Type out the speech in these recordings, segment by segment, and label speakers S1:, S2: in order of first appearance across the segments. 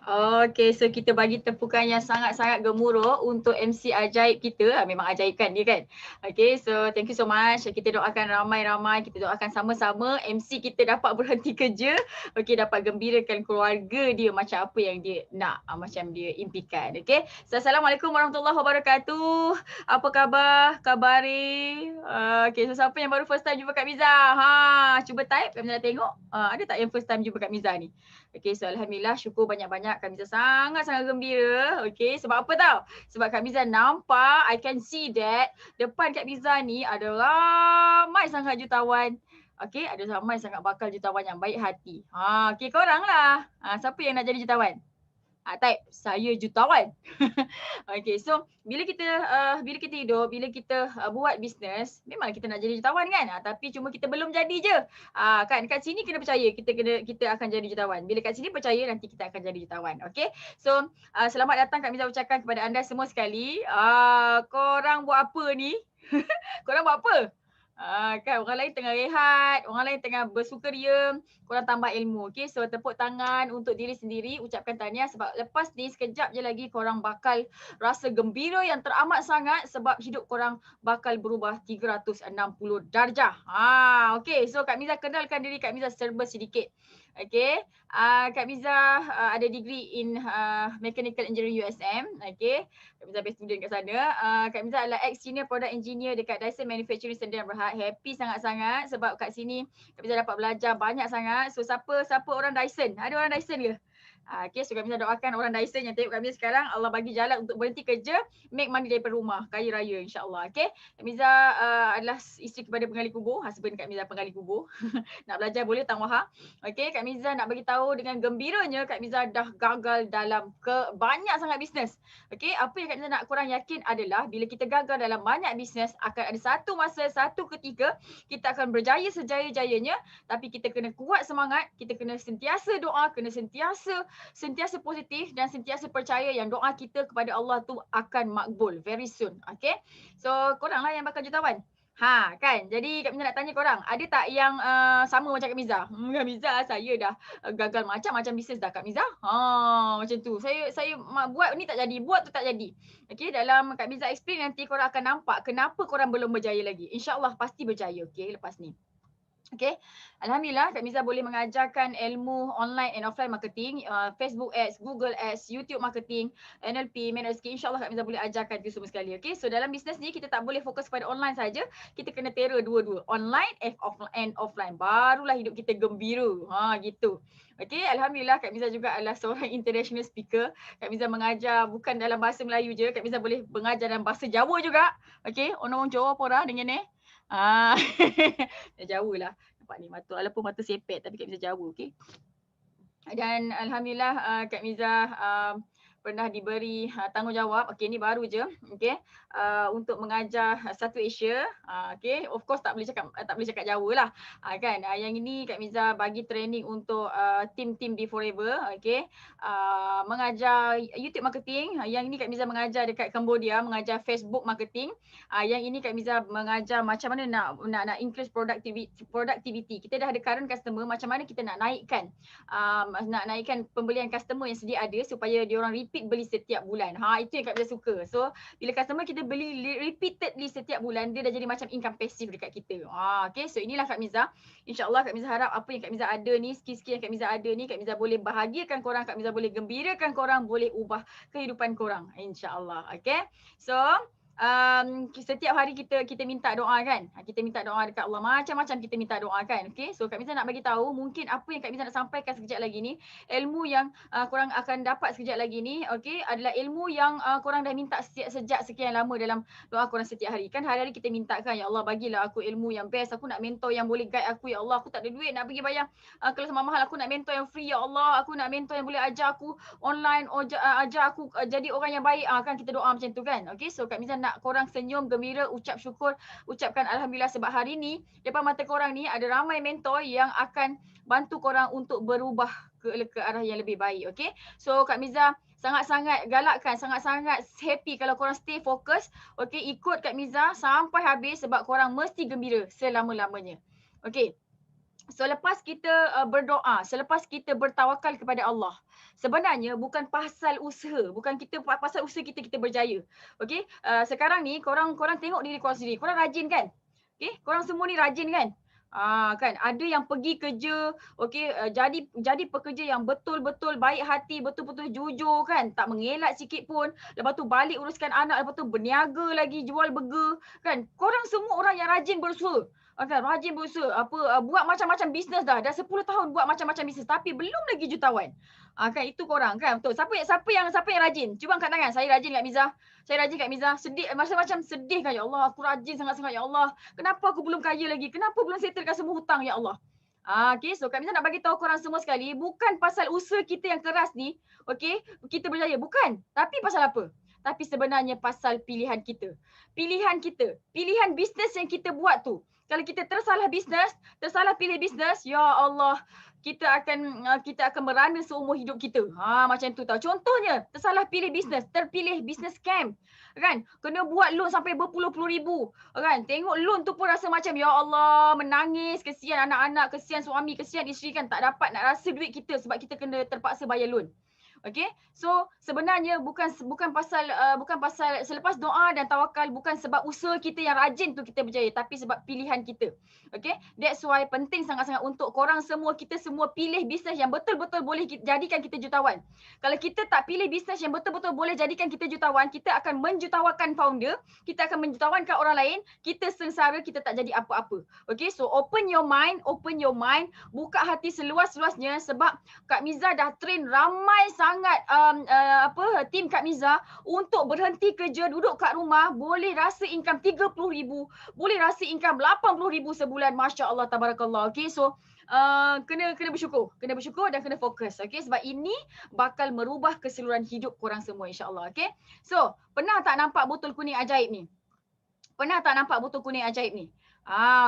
S1: Okay, so kita bagi tepukan yang sangat-sangat gemuruh untuk MC ajaib kita. Memang ajaib kan dia kan? Okay, so thank you so much. Kita doakan ramai-ramai, kita doakan sama-sama MC kita dapat berhenti kerja. Okay, dapat gembirakan keluarga dia macam apa yang dia nak, macam dia impikan. Okay, so Assalamualaikum warahmatullahi wabarakatuh. Apa khabar? Kabari? Okay, so siapa yang baru first time jumpa Kak Miza? Cuba type, Kak Miza nak tengok. Ada tak yang first time jumpa Kak Miza ni? Okay, so Alhamdulillah, syukur banyak-banyak. Kak Miza sangat-sangat gembira. Okay, sebab apa tau? Sebab Kak Miza nampak, I can see that depan Kak Miza ni ada ramai sangat jutawan. Okay, ada ramai sangat bakal jutawan yang baik hati. Okay, korang lah. Siapa yang nak jadi jutawan? Type, saya jutawan. Okay, so bila kita hidup, bila kita buat bisnes, memang kita nak jadi jutawan kan? Tapi cuma kita belum jadi je. Kan kat sini kena percaya kita akan jadi jutawan. Bila kat sini percaya nanti kita akan jadi jutawan. Okay? So selamat datang Kak Miza ucapkan kepada anda semua sekali. Korang buat apa ni? Korang buat apa? Kan orang lain tengah rehat, orang lain tengah bersukaria, korang tambah ilmu. Okay, so tepuk tangan untuk diri sendiri, ucapkan tahniah sebab lepas ni sekejap je lagi korang bakal rasa gembira yang teramat sangat sebab hidup korang bakal berubah 360 darjah. Okay, so Kak Miza kenalkan diri Kak Miza serba sedikit. Okay, Kak Miza ada degree in Mechanical Engineering USM. Okay, Kak Miza best student kat sana. Kak Miza adalah ex-senior product engineer dekat Dyson Manufacturing Sdn Bhd. Happy sangat-sangat sebab kat sini Kak Miza dapat belajar banyak sangat. So siapa orang Dyson? Ada orang Dyson ke? Okay, so Kak Miza doakan orang Dyson yang tengok Kak Miza sekarang, Allah bagi jalan untuk berhenti kerja, make money daripada rumah, kaya raya insyaAllah. Okay, Kak Miza adalah isteri kepada penggali kubur, husband Kak Miza penggali kubur. Nak belajar boleh Tang Wahab. Okay, Kak Miza nak bagi tahu dengan gembiranya Kak Miza dah gagal dalam banyak sangat bisnes. Okay, apa yang Kak Miza nak korang yakin adalah bila kita gagal dalam banyak bisnes, akan ada satu masa, satu ketika kita akan berjaya sejaya-jayanya, tapi kita kena kuat semangat, kita kena sentiasa doa, kena sentiasa positif dan sentiasa percaya yang doa kita kepada Allah tu akan makbul very soon. Okay, so korang lah yang bakal jutawan. Kan. Jadi Kak Miza nak tanya korang, ada tak yang sama macam Kak Miza? Kak Miza, saya dah gagal macam-macam bisnes dah Kak Miza. Macam tu. Saya buat ni tak jadi, buat tu tak jadi. Okay, dalam Kak Miza explain nanti korang akan nampak kenapa korang belum berjaya lagi. InsyaAllah pasti berjaya, okay, lepas ni. Okay, Alhamdulillah Kak Miza boleh mengajarkan ilmu online and offline marketing, Facebook ads, Google ads, YouTube marketing, NLP, ManagerSkill. InsyaAllah Kak Miza boleh ajarkan itu semua sekali. Okay, so dalam bisnes ni kita tak boleh fokus pada online saja, kita kena terror dua-dua, online and offline. Barulah hidup kita gembira. Gitu. Okay, Alhamdulillah Kak Miza juga adalah seorang international speaker. Kak Miza mengajar bukan dalam bahasa Melayu je, Kak Miza boleh mengajar dalam bahasa Jawa juga. Okay, orang Jawa pun dengan ni. Jawa lah. Nampak ni mata, walaupun mata sepet tapi Kak Miza Jawa, okey. Dan Alhamdulillah Kak Miza pernah diberi tanggungjawab, okey ni baru je, okey, untuk mengajar satu Asia, okey, of course tak boleh cakap Jawa lah, kan. Yang ini Kak Miza bagi training untuk tim-tim di Forever, okey, mengajar YouTube marketing. Yang ini Kak Miza mengajar dekat Cambodia, mengajar Facebook marketing. Yang ini Kak Miza mengajar macam mana nak increase productivity. Kita dah ada current customer, macam mana kita nak naikkan pembelian customer yang sedia ada supaya diorang repeat beli setiap bulan. Itu yang Kak Miza suka. So bila customer kita beli repeatedly setiap bulan, dia dah jadi macam income passive dekat kita. Okay, so inilah Kak Miza. InsyaAllah Kak Miza harap apa yang Kak Miza ada ni, skill-skill yang Kak Miza ada ni, Kak Miza boleh bahagiakan korang, Kak Miza boleh gembirakan korang, boleh ubah kehidupan korang. InsyaAllah. Okay, so setiap hari kita minta doa kan. Kita minta doa dekat Allah, macam-macam kita minta doa kan. Okay, so Kak Miza nak bagi tahu mungkin apa yang Kak Miza nak sampaikan sekejap lagi ni, ilmu yang korang akan dapat sekejap lagi ni, okay, adalah ilmu yang korang dah minta sejak sekian lama dalam doa korang setiap hari. Kan hari-hari kita minta kan, ya Allah bagilah aku ilmu yang best, aku nak mentor yang boleh guide aku, ya Allah, aku tak ada duit nak pergi bayar kelas mahal, aku nak mentor yang free, ya Allah, aku nak mentor yang boleh ajar aku online, ajar aku jadi orang yang baik, kan kita doa macam tu kan. Okay, so Kak Miza nak korang senyum, gembira, ucap syukur, ucapkan Alhamdulillah sebab hari ni depan mata korang ni ada ramai mentor yang akan bantu korang untuk berubah ke arah yang lebih baik. Okay, so Kak Miza sangat-sangat galakkan, sangat-sangat happy kalau korang stay fokus, okay, ikut Kak Miza sampai habis sebab korang mesti gembira selama-lamanya. Okay, so lepas kita berdoa, selepas kita bertawakal kepada Allah, Sebenarnya bukan pasal usaha, bukan pasal usaha kita berjaya. Okey, sekarang ni korang tengok diri korang sendiri. Korang rajin kan? Okey, korang semua ni rajin kan? Kan ada yang pergi kerja, okey, jadi pekerja yang betul-betul baik hati, betul-betul jujur kan, tak mengelak sikit pun. Lepas tu balik uruskan anak, lepas tu berniaga lagi, jual burger kan. Korang semua orang yang rajin berusaha. Kan, rajin berusaha, buat macam-macam bisnes dah 10 tahun buat macam-macam bisnes tapi belum lagi jutawan. Kan itu korang kan. Betul. Siapa yang rajin? Cuba angkat tangan. Saya rajin Kak Miza. Saya rajin Kak Miza. Sedih macam sedih kan ya Allah. Aku rajin sangat-sangat ya Allah. Kenapa aku belum kaya lagi? Kenapa belum settlekan semua hutang ya Allah? Okay, so Kak Miza nak bagi tahu korang semua sekali, bukan pasal usaha kita yang keras ni, okay, kita berjaya. Bukan. Tapi pasal apa? Tapi sebenarnya pasal pilihan kita. Pilihan kita. Pilihan bisnes yang kita buat tu. Kalau kita tersalah bisnes, tersalah pilih bisnes, ya Allah, kita akan merana seumur hidup kita. Macam tu tau. Contohnya, tersalah pilih bisnes, terpilih bisnes scam. Kan? Kena buat loan sampai berpuluh-puluh ribu. Kan? Tengok loan tu pun rasa macam, ya Allah, menangis, kesian anak-anak, kesian suami, kesian isteri kan tak dapat nak rasa duit kita sebab kita kena terpaksa bayar loan. Okay, so sebenarnya bukan pasal selepas doa dan tawakal, bukan sebab usaha kita yang rajin tu kita berjaya, tapi sebab pilihan kita. Okay, that's why penting sangat-sangat untuk korang semua, kita semua pilih bisnes yang betul-betul boleh jadikan kita jutawan. Kalau kita tak pilih bisnes yang betul-betul boleh jadikan kita jutawan, kita akan menjutawakan founder, kita akan menjutawakan orang lain, kita sengsara, kita tak jadi apa-apa. Okay, so open your mind, buka hati seluas-luasnya sebab Kak Miza dah train ramai sangat tim Kak Miza untuk berhenti kerja, duduk kat rumah, boleh rasa income 30,000, boleh rasa income 80,000 sebulan. Masya Allah, tabarakallah. Okay, so kena bersyukur dan kena fokus. Okay, sebab ini bakal merubah keseluruhan hidup korang semua insya-Allah. Okay, so pernah tak nampak botol kuning ajaib ni? Pernah tak nampak botol kuning ajaib ni?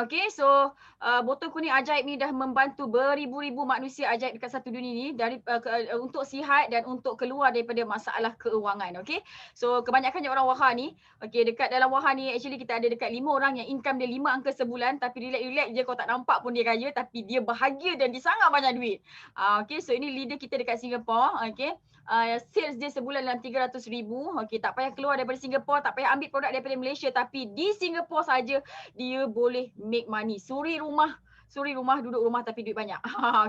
S1: Okay, so botol kuning ajaib ni dah membantu beribu-ribu manusia ajaib dekat satu dunia ni untuk sihat dan untuk keluar daripada masalah keuangan. Okay, so kebanyakannya orang Wahha ni, okay, dekat dalam Wahha ni actually kita ada dekat 5 orang yang income dia 5 angka sebulan tapi relax je, kau tak nampak pun dia kaya tapi dia bahagia dan dia sangat banyak duit. Okay, so ini leader kita dekat Singapore. Okay, sales dia sebulan dalam 300,000. Okay, tak payah keluar daripada Singapore, tak payah ambil produk daripada Malaysia, tapi di Singapore saja dia boleh make money. Suri rumah, duduk rumah tapi duit banyak.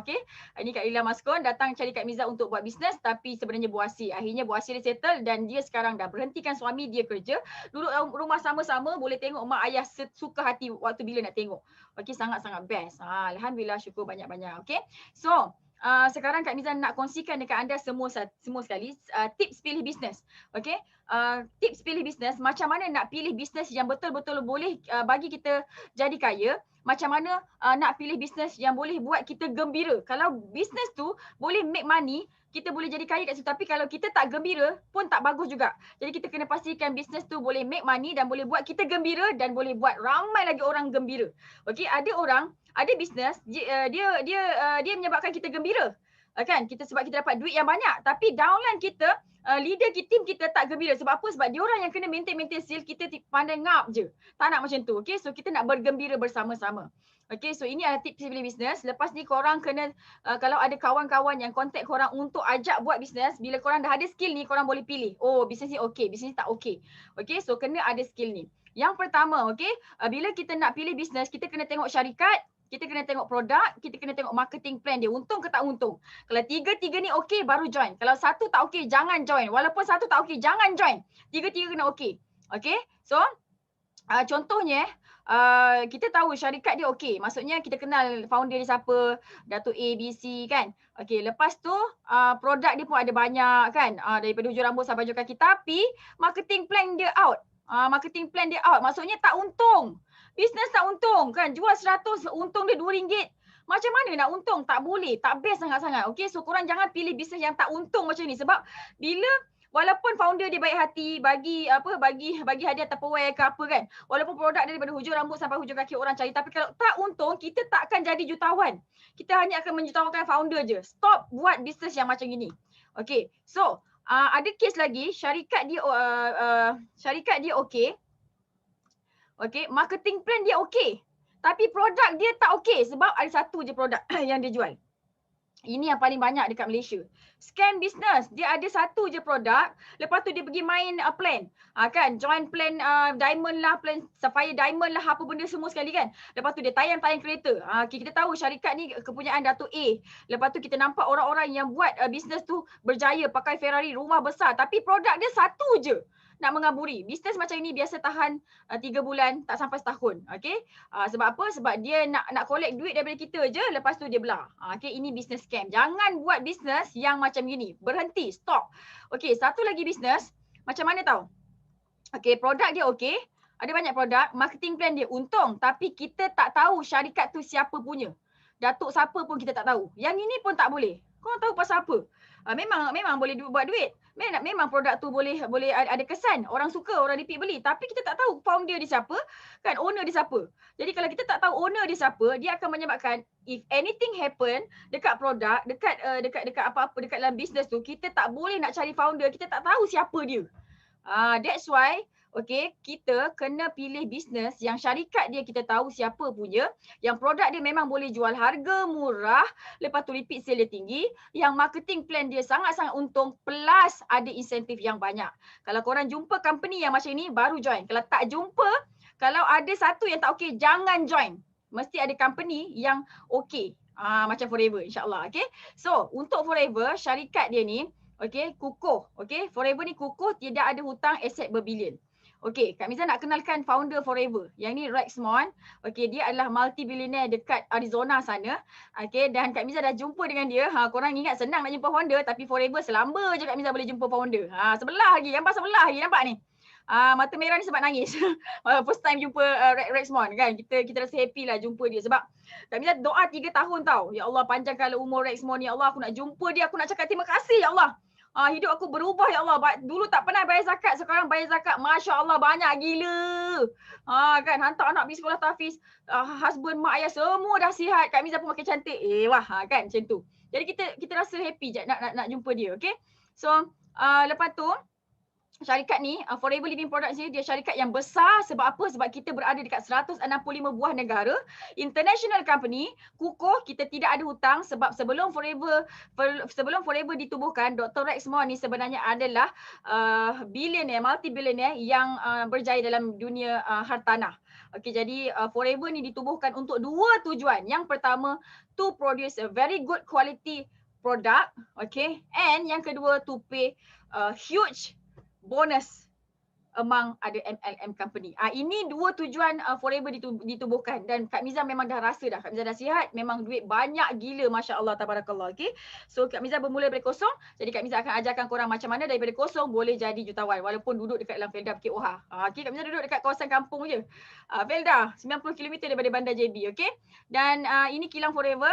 S1: Okay, ini Kak Lila Maskon datang cari Kak Miza untuk buat bisnes tapi sebenarnya buasi. Akhirnya buasi dia settle dan dia sekarang dah berhentikan suami dia kerja, duduk rumah sama-sama, boleh tengok mak ayah suka hati waktu bila nak tengok. Okay, sangat-sangat best. Alhamdulillah, syukur banyak-banyak. Okay, so sekarang Kak Miza nak kongsikan dekat anda semua sekali tips pilih bisnes. Okay, tips pilih bisnes, macam mana nak pilih bisnes yang betul-betul boleh bagi kita jadi kaya. Macam mana nak pilih bisnes yang boleh buat kita gembira. Kalau bisnes tu boleh make money, kita boleh jadi kaya kat situ. Tapi kalau kita tak gembira pun tak bagus juga. Jadi kita kena pastikan bisnes tu boleh make money dan boleh buat kita gembira dan boleh buat ramai lagi orang gembira. Okay, ada bisnes dia menyebabkan kita gembira. Kan, sebab kita dapat duit yang banyak, tapi downline kita, leader tim kita tak gembira. Sebab apa? Sebab dia orang yang kena maintain sales, kita pandai ngap je. Tak nak macam tu. Okay, so kita nak bergembira bersama-sama. Okay, so ini adalah tips pilih bisnes. Lepas ni korang kena, kalau ada kawan-kawan yang contact korang untuk ajak buat bisnes, bila korang dah ada skill ni, korang boleh pilih. Oh, bisnes ni okay, bisnes ni tak okay. Okay, so kena ada skill ni. Yang pertama, okay, bila kita nak pilih bisnes, kita kena tengok syarikat, kita kena tengok produk, kita kena tengok marketing plan dia. Untung ke tak untung. Kalau tiga-tiga ni okey, baru join. Kalau satu tak okey, jangan join. Walaupun satu tak okey, jangan join. Tiga-tiga kena okey. Okay, so contohnya, kita tahu syarikat dia okey. Maksudnya kita kenal founder dia siapa, Datuk A, B, C kan. Okay, lepas tu produk dia pun ada banyak kan. Daripada hujung rambut sampai hujung kaki. Tapi marketing plan dia out. Maksudnya tak untung. Bisnes tak untung kan. Jual 100, untung dia RM2. Macam mana nak untung? Tak boleh. Tak best sangat-sangat. Okay, so korang jangan pilih bisnes yang tak untung macam ni. Sebab bila walaupun founder dia baik hati, bagi hadiah Tupperware ke apa kan. Walaupun produk dia daripada hujung rambut sampai hujung kaki orang cari. Tapi kalau tak untung, kita tak akan jadi jutawan. Kita hanya akan menjutawakan founder je. Stop buat bisnes yang macam ini. Okay, so ada kes lagi. Syarikat dia okay. Okay, marketing plan dia okay. Tapi produk dia tak okay sebab ada satu je produk yang dia jual. Ini yang paling banyak dekat Malaysia. Scam business, dia ada satu je produk, lepas tu dia pergi main plan. Kan, join plan diamond lah, plan sapphire diamond lah, apa benda semua sekali kan. Lepas tu dia tayang-tayang kereta. Kita tahu syarikat ni kepunyaan Datuk A. Lepas tu kita nampak orang-orang yang buat business tu berjaya, pakai Ferrari, rumah besar. Tapi produk dia satu je. Nak mengaburi. Bisnes macam ini biasa tahan 3 bulan, tak sampai setahun. Okay. Sebab apa? Sebab dia nak collect duit daripada kita je, lepas tu dia belah. Okay, ini business scam. Jangan buat bisnes yang macam gini. Berhenti, stop. Okay, satu lagi bisnes, macam mana tahu? Okay, produk dia okay. Ada banyak produk, marketing plan dia untung, tapi kita tak tahu syarikat tu siapa punya. Datuk siapa pun kita tak tahu. Yang ini pun tak boleh. Kau tahu pasal apa? Memang boleh buat duit. Memang produk tu boleh ada kesan. Orang suka, orang repeat beli. Tapi kita tak tahu founder dia siapa, kan, owner dia siapa. Jadi kalau kita tak tahu owner dia siapa, dia akan menyebabkan if anything happen dekat produk, dekat apa-apa dekat dalam bisnes tu, kita tak boleh nak cari founder, kita tak tahu siapa dia. That's why okay, kita kena pilih bisnes yang syarikat dia kita tahu siapa punya, yang produk dia memang boleh jual harga murah, lepas tu repeat sale dia tinggi, yang marketing plan dia sangat-sangat untung plus ada insentif yang banyak. Kalau korang jumpa company yang macam ni, baru join. Kalau tak jumpa, kalau ada satu yang tak okay, jangan join. Mesti ada company yang okay. Macam Forever, insyaAllah. Okay. So, untuk Forever, syarikat dia ni, okay, kukuh. Okay, Forever ni kukuh, tidak ada hutang, aset berbilion. Okay, Kak Miza nak kenalkan founder Forever. Yang ni Rexmond. Okay, dia adalah multi-billionaire dekat Arizona sana. Okay, dan Kak Miza dah jumpa dengan dia. Korang ingat senang nak jumpa founder, tapi Forever selamba je Kak Miza boleh jumpa founder. Sebelah lagi, nampak sebelah lagi, nampak ni. Mata merah ni sebab nangis. First time jumpa Rexmond kan. Kita rasa happy lah jumpa dia. Sebab Kak Miza doa 3 tahun tau. Ya Allah, panjangkanlah umur Rexmond. Ya Allah, aku nak jumpa dia. Aku nak cakap terima kasih ya Allah. Hidup aku berubah ya Allah. Dulu tak pernah bayar zakat, sekarang bayar zakat. Masya Allah, banyak gila. Kan, hantar anak pergi sekolah tahfiz. Husband, mak ayah semua dah sihat. Kak Miza pun makin cantik. Wah, kan macam tu. Jadi kita rasa happy je nak jumpa dia. Okay. So, lepas tu, syarikat ni, Forever Living Products ni, dia syarikat yang besar. Sebab apa? Sebab kita berada dekat 165 buah negara. International company, kukuh, kita tidak ada hutang. Sebab sebelum Forever ditubuhkan, Dr. Rexmond ni sebenarnya adalah billionaire, multi-billionaire yang berjaya dalam dunia hartanah. Okay, jadi Forever ni ditubuhkan untuk 2 tujuan. Yang pertama, to produce a very good quality product. Okay, and yang kedua, to pay huge bonus among ada MLM company. Ini 2 tujuan Forever ditubuhkan, dan Kak Miza memang dah rasa dah. Kak Miza dah sihat, memang duit banyak gila, masya-Allah, tabarakallah. Okey. So Kak Miza bermula dari kosong, jadi Kak Miza akan ajarkan korang macam mana daripada kosong boleh jadi jutawan walaupun duduk dekat dalam Felda Bukit Oha. Okey, Kak Miza duduk dekat kawasan kampung je. Felda 90 km daripada Bandar JB, okey. Dan ini kilang Forever.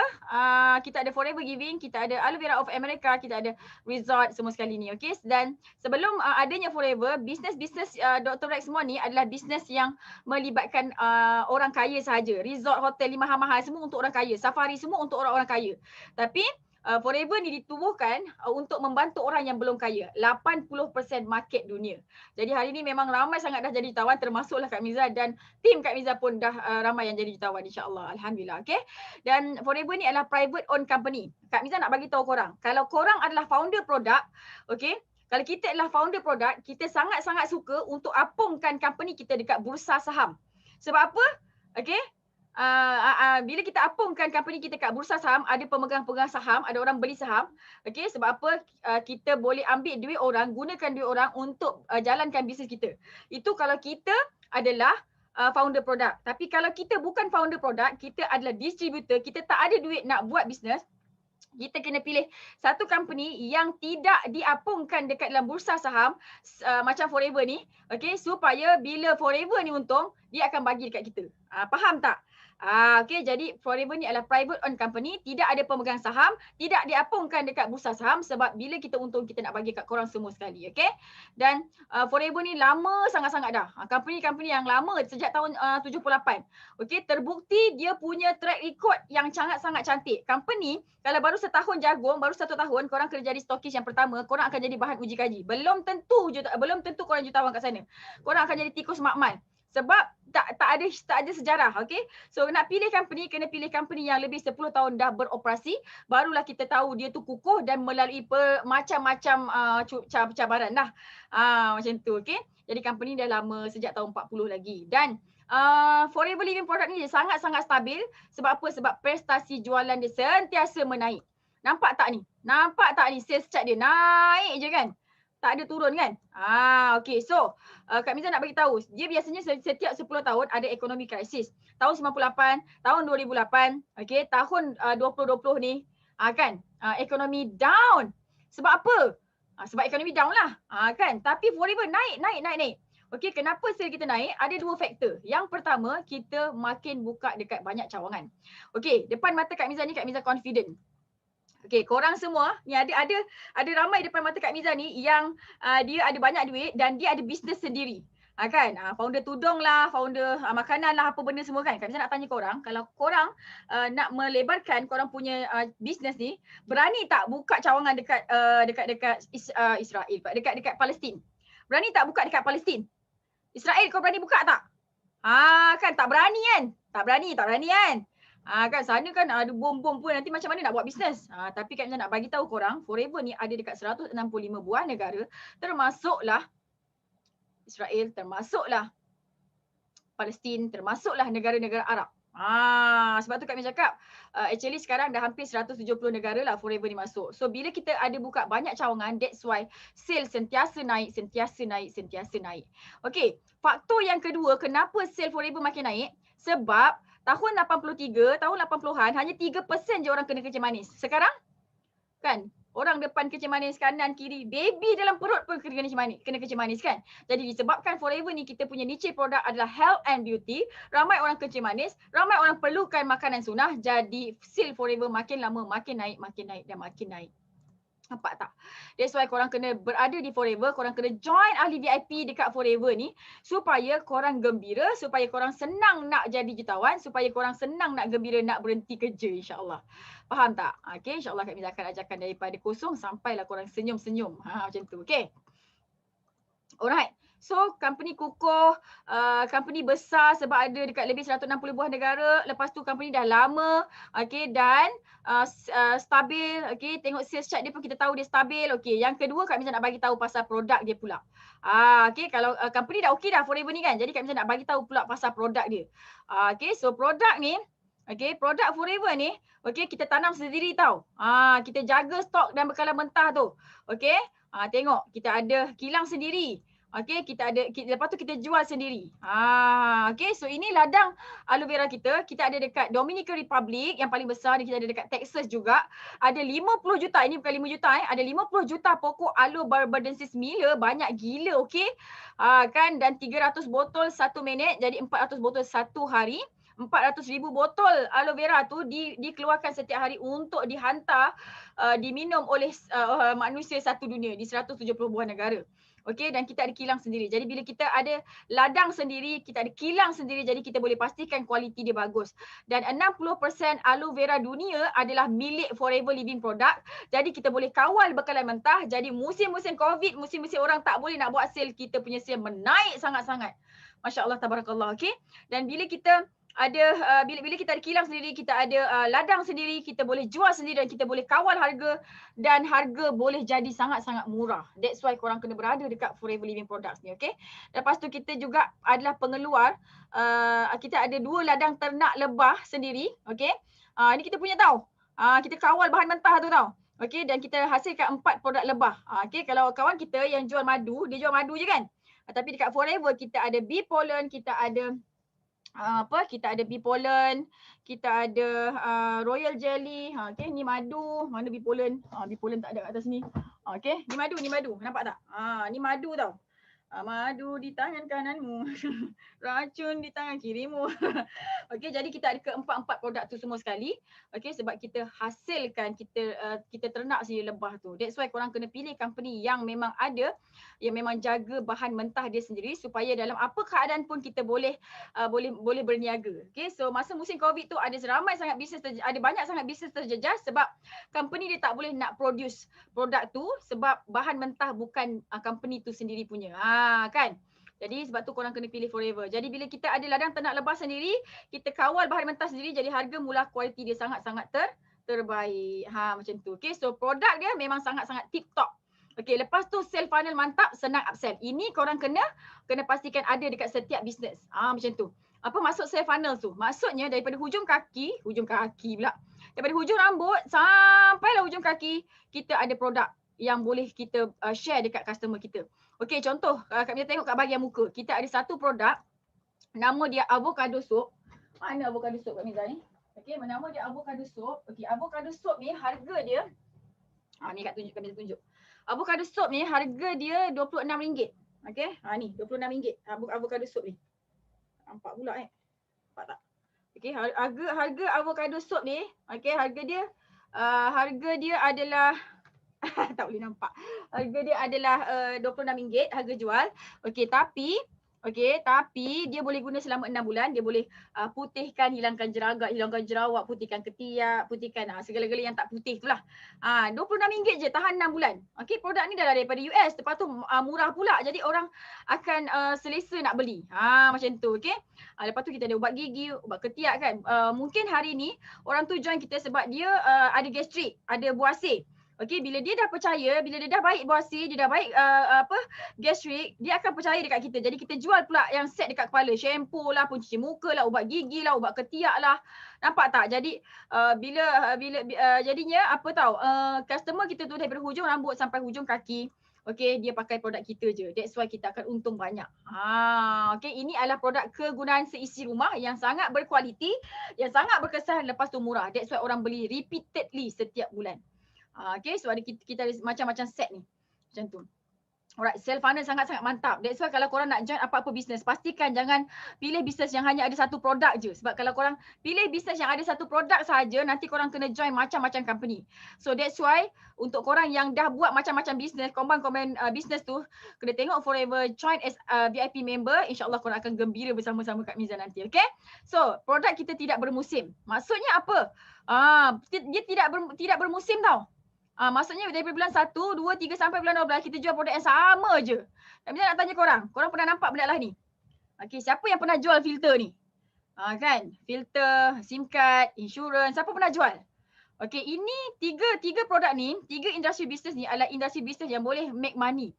S1: Kita ada Forever Giving, kita ada Aloe Vera of America, kita ada resort semua sekali ni, okey. Dan sebelum adanya Forever, bisnes Dr. Rexmond ni adalah bisnes yang melibatkan orang kaya sahaja. Resort, hotel, mahal-mahal semua untuk orang kaya. Safari semua untuk orang-orang kaya. Tapi Forever ni ditubuhkan untuk membantu orang yang belum kaya. 80% market dunia. Jadi hari ni memang ramai sangat dah jadi jutawan, termasuklah Kak Miza, dan tim Kak Miza pun dah ramai yang jadi jutawan, insya-Allah. Alhamdulillah. Okay. Dan Forever ni adalah private owned company. Kak Miza nak bagi tahu korang, kalau korang adalah founder produk, okay, kalau kita adalah founder produk, kita sangat-sangat suka untuk apungkan company kita dekat bursa saham. Sebab apa? Okay. Bila kita apungkan company kita kat bursa saham, ada pemegang-pemegang saham, ada orang beli saham. Okay, sebab apa? Kita boleh ambil duit orang, gunakan duit orang untuk jalankan bisnes kita. Itu kalau kita adalah founder produk. Tapi kalau kita bukan founder produk, kita adalah distributor, kita tak ada duit nak buat bisnes, kita kena pilih satu company yang tidak diapungkan dekat dalam bursa saham macam Forever ni, okay, supaya bila Forever ni untung, dia akan bagi dekat kita. Faham tak? Okay, jadi Forever ni adalah private owned company, tidak ada pemegang saham, tidak diapungkan dekat bursa saham, sebab bila kita untung, kita nak bagi kat korang semua sekali. Okay, dan Forever ni lama sangat-sangat dah. Company-company yang lama sejak tahun 78. Okay, terbukti dia punya track record yang sangat-sangat cantik. Company kalau baru setahun jagung, baru 1 tahun, korang kena jadi stokis yang pertama, korang akan jadi bahan uji kaji. Belum tentu korang jutawan kat sana. Korang akan jadi tikus makmal. Sebab tak ada sejarah, okey. So nak pilih company, kena pilih company yang lebih 10 tahun dah beroperasi, barulah kita tahu dia tu kukuh dan melalui macam-macam cabaran dah. Macam tu, okey. Jadi company dah lama, sejak tahun 40 lagi. Dan Forever Living product ni sangat-sangat stabil. Sebab apa? Sebab prestasi jualan dia sentiasa menaik. Nampak tak ni? Nampak tak ni sales chart dia naik je kan? Tak ada turun kan? Okey. So, Kak Miza nak bagi tahu, dia biasanya setiap 10 tahun ada ekonomi krisis. Tahun 98, tahun 2008, okey, tahun 2020 ni kan, ekonomi down. Sebab apa? Sebab ekonomi down lah, kan. Tapi Forever naik. Okey, kenapa sale kita naik? Ada dua faktor. Yang pertama, kita makin buka dekat banyak cawangan. Okey, depan mata Kak Miza ni, Kak Miza confident. Okey, korang semua ni ada ramai depan mata Kak Miza ni yang dia ada banyak duit dan dia ada bisnes sendiri. Kan, founder tudung lah, founder makanan lah, apa benda semua kan. Kak Miza nak tanya korang, kalau korang nak melebarkan korang punya bisnes ni, berani tak buka cawangan dekat Israel, dekat Palestin? Berani tak buka dekat Palestin? Israel kau berani buka tak? Kan tak berani kan? Tak berani kan? Kan sana kan ada bom-bom pun, nanti macam mana nak buat bisnes. Tapi Kak Miza nak bagi tahu korang, Forever ni ada dekat 165 buah negara, termasuklah Israel, termasuklah Palestin, termasuklah negara-negara Arab. Sebab tu Kak Miza cakap, actually sekarang dah hampir 170 negara lah Forever ni masuk. So bila kita ada buka banyak cawangan, that's why sales sentiasa naik. Okay, faktor yang kedua kenapa sale Forever makin naik, sebab tahun 83, tahun 80-an hanya 3% je orang kena kencing manis. Sekarang kan orang depan kencing manis, kanan kiri, baby dalam perut pun kena kencing manis kan. Jadi disebabkan Forever ni kita punya niche produk adalah health and beauty, ramai orang kencing manis, ramai orang perlukan makanan sunnah, jadi sale Forever makin lama makin naik. Nampak tak? That's why korang kena berada di Forever, korang kena join ahli VIP dekat Forever ni supaya korang gembira, supaya korang senang nak jadi jutawan, supaya korang senang nak gembira nak berhenti kerja, insyaAllah. Faham tak? Okay, insyaAllah Kak Miza akan ajarkan daripada kosong sampailah korang senyum-senyum. Macam tu, okay? Alright. So company kukuh, company besar sebab ada dekat lebih 160 buah negara. Lepas tu company dah lama, okay, dan stabil. Okay, tengok sales chart dia pun kita tahu dia stabil. Okay, yang kedua Kak Miza nak bagi tahu pasal produk dia pula. Okay, kalau company dah okay dah Forever ni kan, jadi Kak Miza nak bagi tahu pula pasal produk dia. Okay, so produk ni, okay, produk Forever ni, okay, kita tanam sendiri tau. Kita jaga stok dan bekalan mentah tu. Okay, tengok kita ada kilang sendiri. Okay, lepas tu kita jual sendiri. Okay, so ini ladang aloe vera kita. Kita ada dekat Dominican Republic yang paling besar. Kita ada dekat Texas juga. Ada 50 juta, ini bukan 5 juta ada 50 juta pokok aloe barbadensis Miller. Banyak gila, okay. Kan, dan 300 botol 1 minit, jadi 400 botol 1 hari. 400,000 botol aloe vera tu dikeluarkan setiap hari untuk dihantar diminum oleh manusia satu dunia di 170 buah negara. Okey, dan kita ada kilang sendiri. Jadi bila kita ada ladang sendiri, kita ada kilang sendiri, jadi kita boleh pastikan kualiti dia bagus. Dan 60% aloe vera dunia adalah milik Forever Living product. Jadi kita boleh kawal bekalan mentah. Jadi musim-musim COVID, musim-musim orang tak boleh nak buat sale, kita punya sale menaik sangat-sangat. Masya Allah, tabarakallah. Okey. Dan bila kita ada bila kita ada kilang sendiri, kita ada ladang sendiri, kita boleh jual sendiri dan kita boleh kawal harga, dan harga boleh jadi sangat-sangat murah. That's why korang kena berada dekat Forever Living Products ni, okay. Lepas tu kita juga adalah pengeluar, kita ada 2 ladang ternak lebah sendiri, okay. Ni kita punya tau, kita kawal bahan mentah tu tau. Okay, dan kita hasilkan 4 produk lebah. Okay, kalau kawan kita yang jual madu, dia jual madu je kan. Tapi dekat Forever kita ada bee pollen, kita ada kita ada bee pollen, kita ada royal jelly. Okay, ni madu, mana bee pollen? Bee pollen tak ada kat atas ni. Okay, ni madu, nampak tak? Ni madu tau. Madu di tangan kananmu, racun di tangan kirimu. Okey, jadi kita ada keempat-empat produk tu semua sekali. Okey, sebab kita hasilkan, kita ternak sendiri lebah tu. That's why korang kena pilih company yang memang ada, yang memang jaga bahan mentah dia sendiri, supaya dalam apa keadaan pun kita boleh berniaga. Okey, so masa musim COVID tu ada banyak sangat bisnes terjejas sebab company dia tak boleh nak produce produk tu sebab bahan mentah bukan company tu sendiri punya. Kan? Jadi sebab tu korang kena pilih Forever. Jadi bila kita ada ladang ternak lebah sendiri, kita kawal bahan mentah sendiri, jadi harga mula kualiti dia sangat-sangat terbaik. Macam tu. Okay, so produk dia memang sangat-sangat tip top. Okay, lepas tu sale funnel mantap, senang upsell. Ini korang kena pastikan ada dekat setiap bisnes. Macam tu. Apa maksud sale funnel tu? Maksudnya daripada hujung kaki pula. Daripada hujung rambut sampailah hujung kaki, kita ada produk yang boleh kita share dekat customer kita. Okey, contoh Kak Mia tengok kat bahagian muka. Kita ada satu produk, nama dia avocado soap. Mana avocado soap Kak Miza ni? Okey, nama dia avocado soap. Okey, avocado soap ni harga dia ni Kak tunjuk. Avocado soap ni harga dia RM26. Okey, ni RM26 avocado soap ni. Nampak pula nampak tak? Okey, harga avocado soap ni, okey, harga dia adalah tak boleh nampak. Harga dia adalah RM26 harga jual. Okey, tapi dia boleh guna selama 6 bulan. Dia boleh putihkan, hilangkan jeragat, hilangkan jerawat, putihkan ketiak, putihkan segala-gala yang tak putih itulah. RM26 je tahan 6 bulan. Okey, produk ni dah daripada US. Lepas tu murah pula. Jadi orang akan selesa nak beli. Macam tu, okey. Lepas tu kita ada ubat gigi, ubat ketiak kan. Mungkin hari ni orang tu join kita sebab dia ada gastrik, ada buasir. Okey, bila dia dah percaya, bila dia dah baik buasir, dia dah baik gastrik, dia akan percaya dekat kita. Jadi kita jual pula yang set dekat kepala, shampoo lah, pencuci muka lah, ubat gigi lah, ubat ketiak lah. Nampak tak? Jadi jadinya apa tahu, customer kita tu daripada hujung rambut sampai hujung kaki, okey, dia pakai produk kita je. That's why kita akan untung banyak. Okey, ini adalah produk kegunaan seisi rumah yang sangat berkualiti, yang sangat berkesan, lepas tu murah. That's why orang beli repeatedly setiap bulan. Okay, so ada kita ada macam-macam set ni. Macam tu. Alright, sale funnel sangat-sangat mantap. That's why kalau korang nak join apa-apa bisnes, pastikan jangan pilih bisnes yang hanya ada satu produk je. Sebab kalau korang pilih bisnes yang ada satu produk sahaja, nanti korang kena join macam-macam company. So that's why untuk korang yang dah buat macam-macam bisnes, combine bisnes tu, kena tengok Forever, join as VIP member. InsyaAllah korang akan gembira bersama-sama Kak Miza nanti. Okay? So, produk kita tidak bermusim. Maksudnya apa? Dia tidak bermusim tau. Maksudnya daripada bulan 1, 2, 3 sampai bulan 12 kita jual produk yang sama je. Kak Miza nak tanya korang pernah nampak benda lah ni? Okey, siapa yang pernah jual filter ni? Kan? Filter, SIM card, insurans, siapa pernah jual? Okey, ini tiga produk ni, tiga industri bisnes ni adalah industri bisnes yang boleh make money.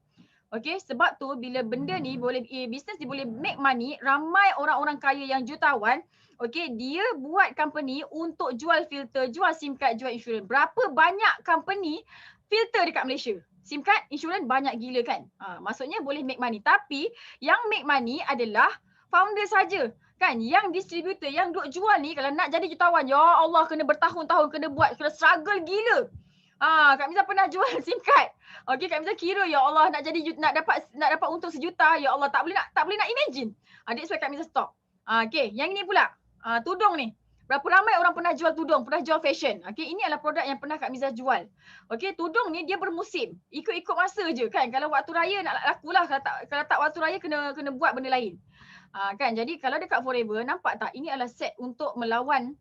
S1: Okey, sebab tu bila benda ni boleh bisnes ni boleh make money, ramai orang-orang kaya yang jutawan, okey, dia buat company untuk jual filter, jual SIM card, jual insurans. Berapa banyak company filter dekat Malaysia? SIM card, insurans banyak gila kan? Maksudnya boleh make money. Tapi yang make money adalah founder saja. Kan? Yang distributor, yang duk jual ni kalau nak jadi jutawan, ya Allah kena bertahun-tahun, kena buat, kena struggle gila. Kak Miza pernah jual SIM card. Okey, Kak Miza kira ya Allah nak dapat untung 1 juta, ya Allah tak boleh nak imagine. That's why Kak Miza stop. Okey, yang ini pula. Tudung ni. Berapa ramai orang pernah jual tudung, pernah jual fashion. Okey, ini adalah produk yang pernah Kak Miza jual. Okey, tudung ni dia bermusim. Ikut masa je kan. Kalau waktu raya nak lakulah, kalau tak waktu raya kena buat benda lain. Kan, jadi kalau dekat Forever nampak tak ini adalah set untuk melawan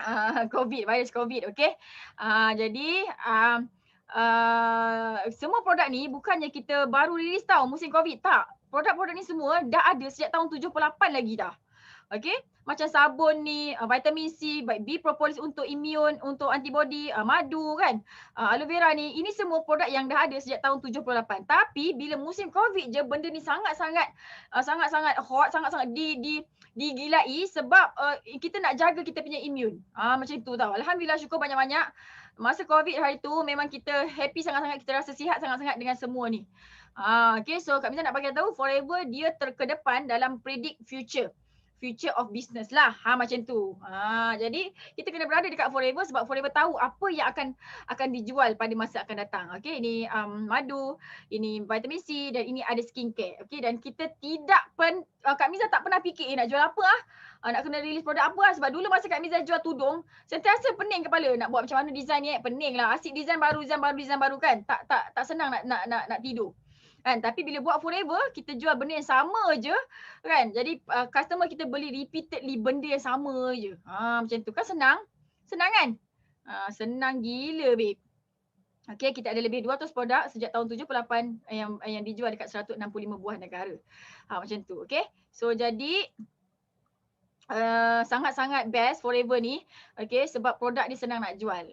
S1: virus COVID, okey. Jadi semua produk ni bukannya kita baru release tau musim COVID, tak. Produk-produk ni semua dah ada sejak tahun 78 lagi dah. Okey, macam sabun ni, vitamin C, B propolis untuk imun, untuk antibody, madu kan, aloe vera ni, ini semua produk yang dah ada sejak tahun 78. Tapi bila musim COVID je benda ni sangat-sangat hot, sangat-sangat digilai sebab kita nak jaga kita punya imun. Macam tu tau. Alhamdulillah, syukur banyak-banyak. Masa COVID hari tu memang kita happy sangat-sangat, kita rasa sihat sangat-sangat dengan semua ni. Okay, so Kak Miza nak bagi tahu Forever dia terkedepan dalam predict future of business lah. Macam tu. Jadi kita kena berada dekat Forever sebab Forever tahu apa yang akan dijual pada masa akan datang. Okey, ini madu, ini vitamin C dan ini ada skincare. Okey, dan kita tidak Kak Miza tak pernah fikir nak jual apa nak kena release produk apa sebab dulu masa Kak Miza jual tudung, sentiasa pening kepala nak buat macam mana design ni, pening lah. Asyik design baru kan. Tak senang nak tidur. Kan, tapi bila buat Forever kita jual benda yang sama je kan, jadi customer kita beli repeatedly benda yang sama je. Macam tu kan, senang kan, senang gila babe. Okey, kita ada lebih 200 produk sejak tahun 78 yang dijual dekat 165 buah negara. Macam tu, okey. So jadi sangat-sangat best Forever ni, okey, sebab produk dia senang nak jual.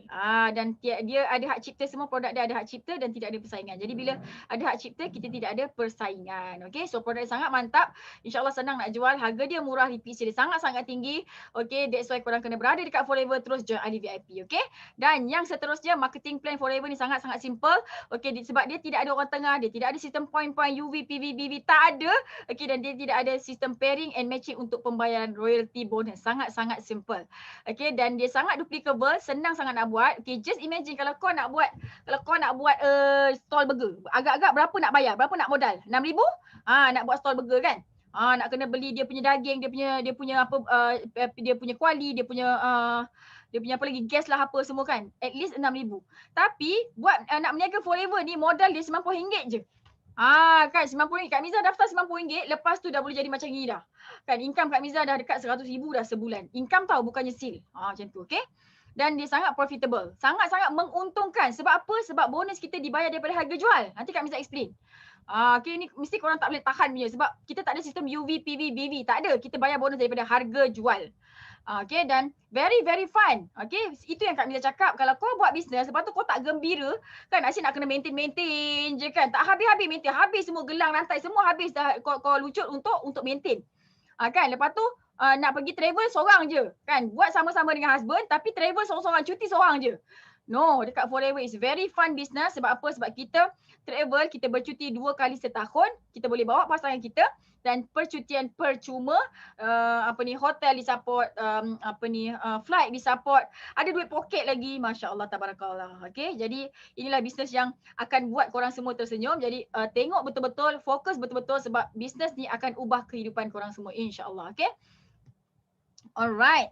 S1: Dan dia ada hak cipta, semua produk dia ada hak cipta dan tidak ada persaingan. Jadi bila ada hak cipta, kita tidak ada persaingan. Okey, so produk dia sangat mantap, insya-Allah senang nak jual, harga dia murah, repeat dia sangat-sangat tinggi. Okey, that's why korang kena berada dekat Forever, terus join Ali VIP, okey. Dan yang seterusnya, marketing plan Forever ni sangat-sangat simple. Okey, sebab dia tidak ada orang tengah, dia tidak ada sistem point-point UV, PV, BV, tak ada. Okey, dan dia tidak ada sistem pairing and matching untuk pembayaran royalty bonus. Sangat-sangat simple. Okay, dan dia sangat duplicable, senang sangat nak buat. Okay, just imagine kalau kau nak buat stall burger. Agak-agak berapa nak bayar? Berapa nak modal? 6,000? Nak buat stall burger kan? Nak kena beli dia punya daging, dia punya kuali, dia punya apa lagi, gas lah apa semua kan. At least 6,000. Tapi buat nak berniaga Forever ni modal dia RM90 je. Kan RM90. Kak Miza daftar RM90, lepas tu dah boleh jadi macam ni dah. Kan income Kak Miza dah dekat 100,000 dah sebulan. Income tau, bukannya seal. Macam tu, okey. Dan dia sangat profitable. Sangat-sangat menguntungkan. Sebab apa? Sebab bonus kita dibayar daripada harga jual. Nanti Kak Miza explain. Okay, ni mesti korang tak boleh tahan punya sebab kita tak ada sistem UV, PV, BV. Tak ada. Kita bayar bonus daripada harga jual. Okay, dan very fun. Okay, itu yang Kak Miza cakap. Kalau kau buat bisnes, lepas tu kau tak gembira, kan asyik nak kena maintain je kan. Tak habis-habis maintain. Habis semua gelang rantai, semua habis dah kau lucut untuk maintain. Kan, lepas tu nak pergi travel seorang je. Kan, buat sama-sama dengan husband tapi travel seorang-seorang, cuti seorang je. No, dekat Forever is very fun business. Sebab apa? Sebab kita travel, kita bercuti 2 kali setahun. Kita boleh bawa pasangan kita dan percutian percuma. Hotel disupport, flight disupport. Ada duit poket lagi. Masya Allah, tabarakallah. Okay, jadi inilah bisnes yang akan buat korang semua tersenyum. Jadi tengok betul-betul, fokus betul-betul sebab bisnes ni akan ubah kehidupan korang semua, insya-Allah. Okay. Alright.